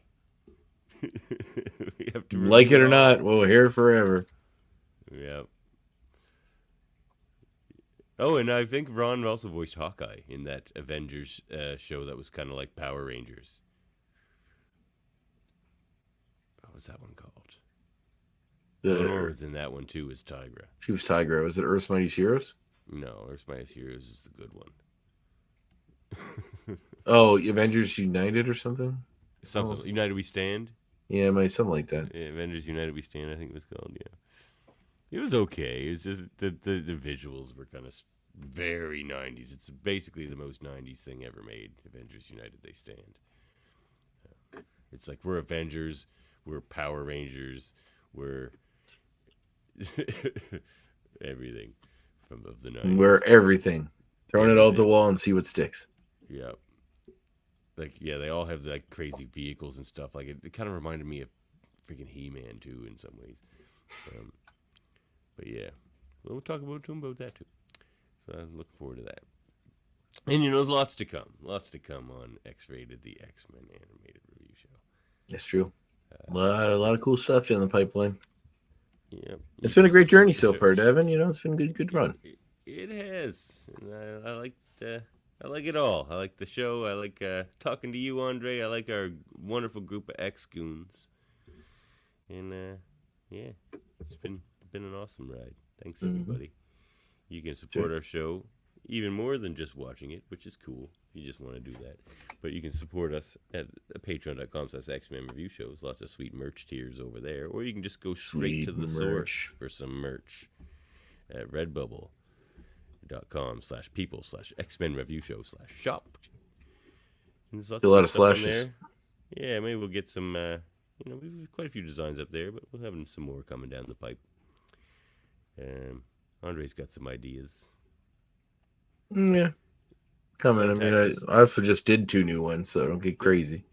We have to Like it review or all. not, we'll hear forever. Yeah. Oh, and I think Ron also voiced Hawkeye in that Avengers show that was kind of like Power Rangers. What was that one called? Lenore was in that one too as Tigra. She was Tigra. Was it Earth's Mightiest Heroes? No, Earth's Mightiest Heroes is the good one. Oh, Avengers United or something? Something. Almost. United We Stand? Yeah, something like that. Yeah, Avengers United We Stand, I think it was called, yeah. It was okay. It was just the visuals were kind of very 90s. It's basically the most 90s thing ever made, Avengers United They Stand. It's like we're Avengers, we're Power Rangers, we're everything of the 90s. We're everything. Throwing it all at the wall and see what sticks. Yeah. Like, yeah, they all have like crazy vehicles and stuff. Like, it kind of reminded me of freaking He-Man too in some ways. But yeah, we'll talk about that too. So I look forward to that. And there's lots to come. Lots to come on X-Rated, the X-Men animated review show. That's true. A lot of cool stuff in the pipeline. Yeah. It's been a great journey so far, Devin. It's been a good run. It has. And I like it all. I like the show. I like talking to you, Andre. I like our wonderful group of ex-goons. And yeah, it's been an awesome ride. Thanks, everybody. You can support our show even more than just watching it, which is cool. You just want to do that. But you can support us at patreon.com/X-Men Review Shows. Lots of sweet merch tiers over there. Or you can just go straight to the source for some merch at redbubble.com/people/X-Men Review Show/shop. There's lots A lot of stuff on slashes. there. Yeah, maybe we'll get some, we've quite a few designs up there, but we'll have some more coming down the pipe. Andre's got some ideas. Yeah. Coming. I mean, I also just did 2 new ones, so don't get crazy.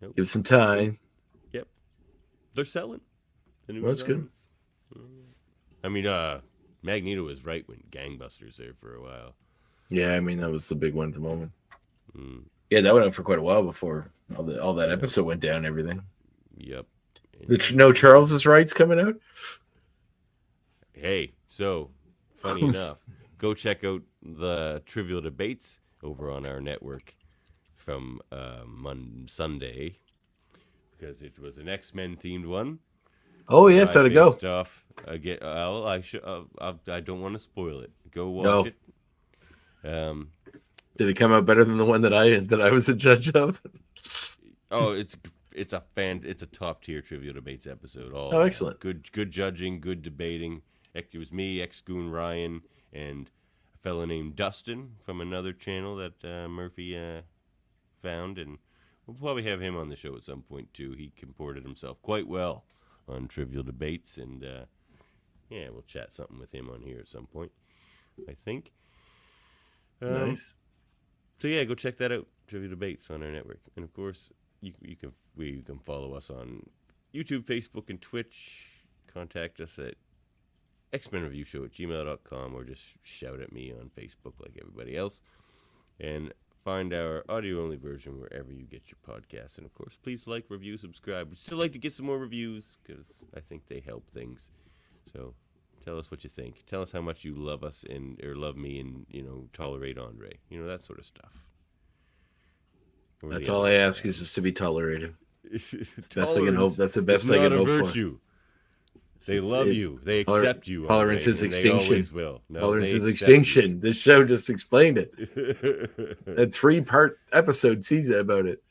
Nope. Give some time. Yep. They're selling. The new That's good. designs. I mean, Magneto was right when Gangbusters there for a while. Yeah, I mean, that was the big one at the moment. Mm, Yeah, that went on for quite a while before all that episode went down and everything. yep. No Charles's rights coming out? Hey, so, funny enough, go check out the Trivial Debates over on our network from Sunday, because it was an X-Men themed one. Oh, yes, how'd it go? Stuff. I don't want to spoil it. Go watch it. Did it come out better than the one that I was a judge of? Oh, it's a top tier Trivial Debates episode. Oh, excellent. Good judging, good debating. It was me, ex-goon Ryan, and a fella named Dustin from another channel that Murphy found, and we'll probably have him on the show at some point too. He comported himself quite well on Trivial Debates, and yeah, we'll chat something with him on here at some point, I think. Nice. So yeah, go check that out. Trivia Debates on our network, and of course, you can follow us on YouTube, Facebook, and Twitch. Contact us at xmenreviewshow@gmail.com, or just shout at me on Facebook like everybody else. And find our audio-only version wherever you get your podcasts. And of course, please like, review, subscribe. We'd still like to get some more reviews because I think they help things. So tell us what you think. Tell us how much you love us or love me and, tolerate Andre. That sort of stuff. That's all I ask is just to be tolerated. It's the best I can hope. That's the best I can hope for. Virtue. They love you. They accept you. Tolerance is extinction. They always will. No, tolerance is extinction. This show just explained it. A 3-part episode season about it.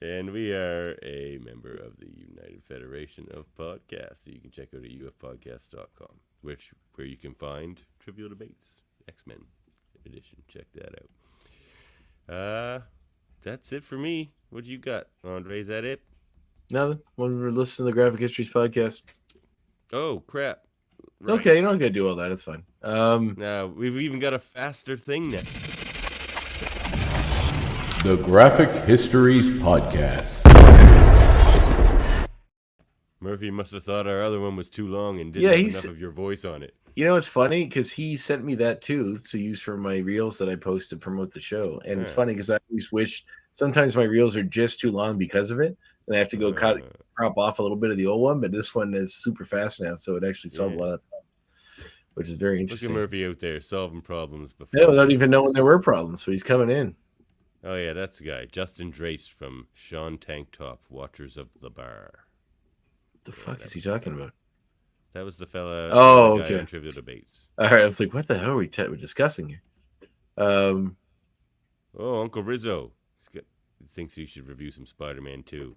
And we are a member of the United Federation of Podcasts. So you can check out at ufpodcast.com, where you can find Trivial Debates, X-Men edition. Check that out. That's it for me. What you got, Andre? Is that it? Nothing. When we're listening to the Graphic Histories podcast. Oh, crap. Right. Okay, you don't got to do all that. It's fine. Now, we've even got a faster thing now. The Graphic Histories Podcast. Murphy must have thought our other one was too long and didn't have enough of your voice on it. It's funny because he sent me that too to use for my reels that I post to promote the show. And it's funny because I always wish sometimes my reels are just too long because of it. And I have to go crop off a little bit of the old one, but this one is super fast now, so it actually solved a lot of that, which is very interesting. Look at Murphy out there solving problems before. Yeah, without even knowing there were problems, but he's coming in. Oh yeah, that's the guy, Justin Drace from Sean Tank Top, Watchers of the Bar. What the fuck is he talking about? That was the fella. Okay. On Trivial Debates. All right, I was like, what the hell are we discussing here? Uncle Rizzo. He thinks he should review some Spider-Man too.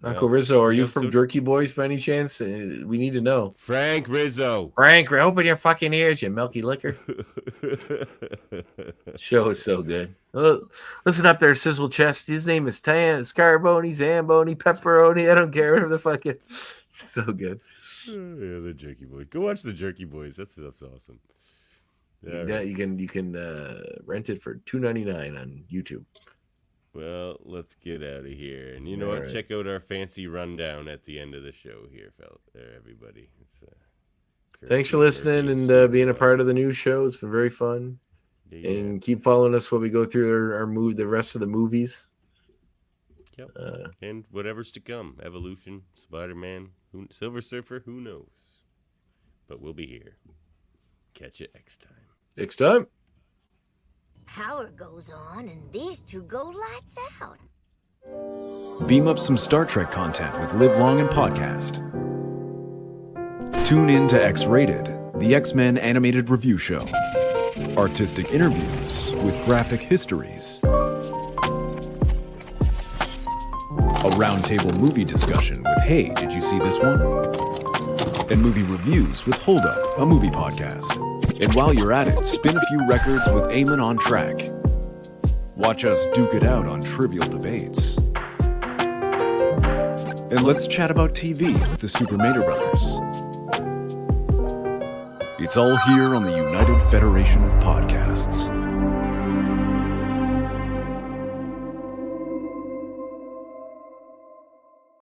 Uncle Rizzo, are you from Jerky Boys by any chance? We need to know. Frank Rizzo. Frank, open your fucking ears, you milky liquor. Show is so good. Listen up there, Sizzle Chest. His name is Scarboni, Zamboni, Pepperoni. I don't care. Whatever the fuck it. So good. Yeah, the Jerky Boys. Go watch the Jerky Boys. That's awesome. Yeah, you can rent it for $2.99 on YouTube. Well, let's get out of here. And you know what? Right. Check out our fancy rundown at the end of the show here, everybody. Thanks for listening and being a part of the new show. It's been very fun. Yeah. And keep following us while we go through the rest of the movies. Yep. And whatever's to come. Evolution, Spider-Man, Silver Surfer, who knows? But we'll be here. Catch you next time. Next time. Power goes on and these two go lights out. Beam up some Star Trek content with Live Long and Podcast. Tune in to X-Rated, the X-Men animated review show. Artistic interviews with graphic histories. A roundtable movie discussion with Hey, did you see this one? And movie reviews with Hold Up, a movie podcast. And while you're at it, spin a few records with Eamon on Track. Watch us duke it out on Trivial Debates. And let's chat about TV with the Super Mater Brothers. It's all here on the United Federation of Podcasts.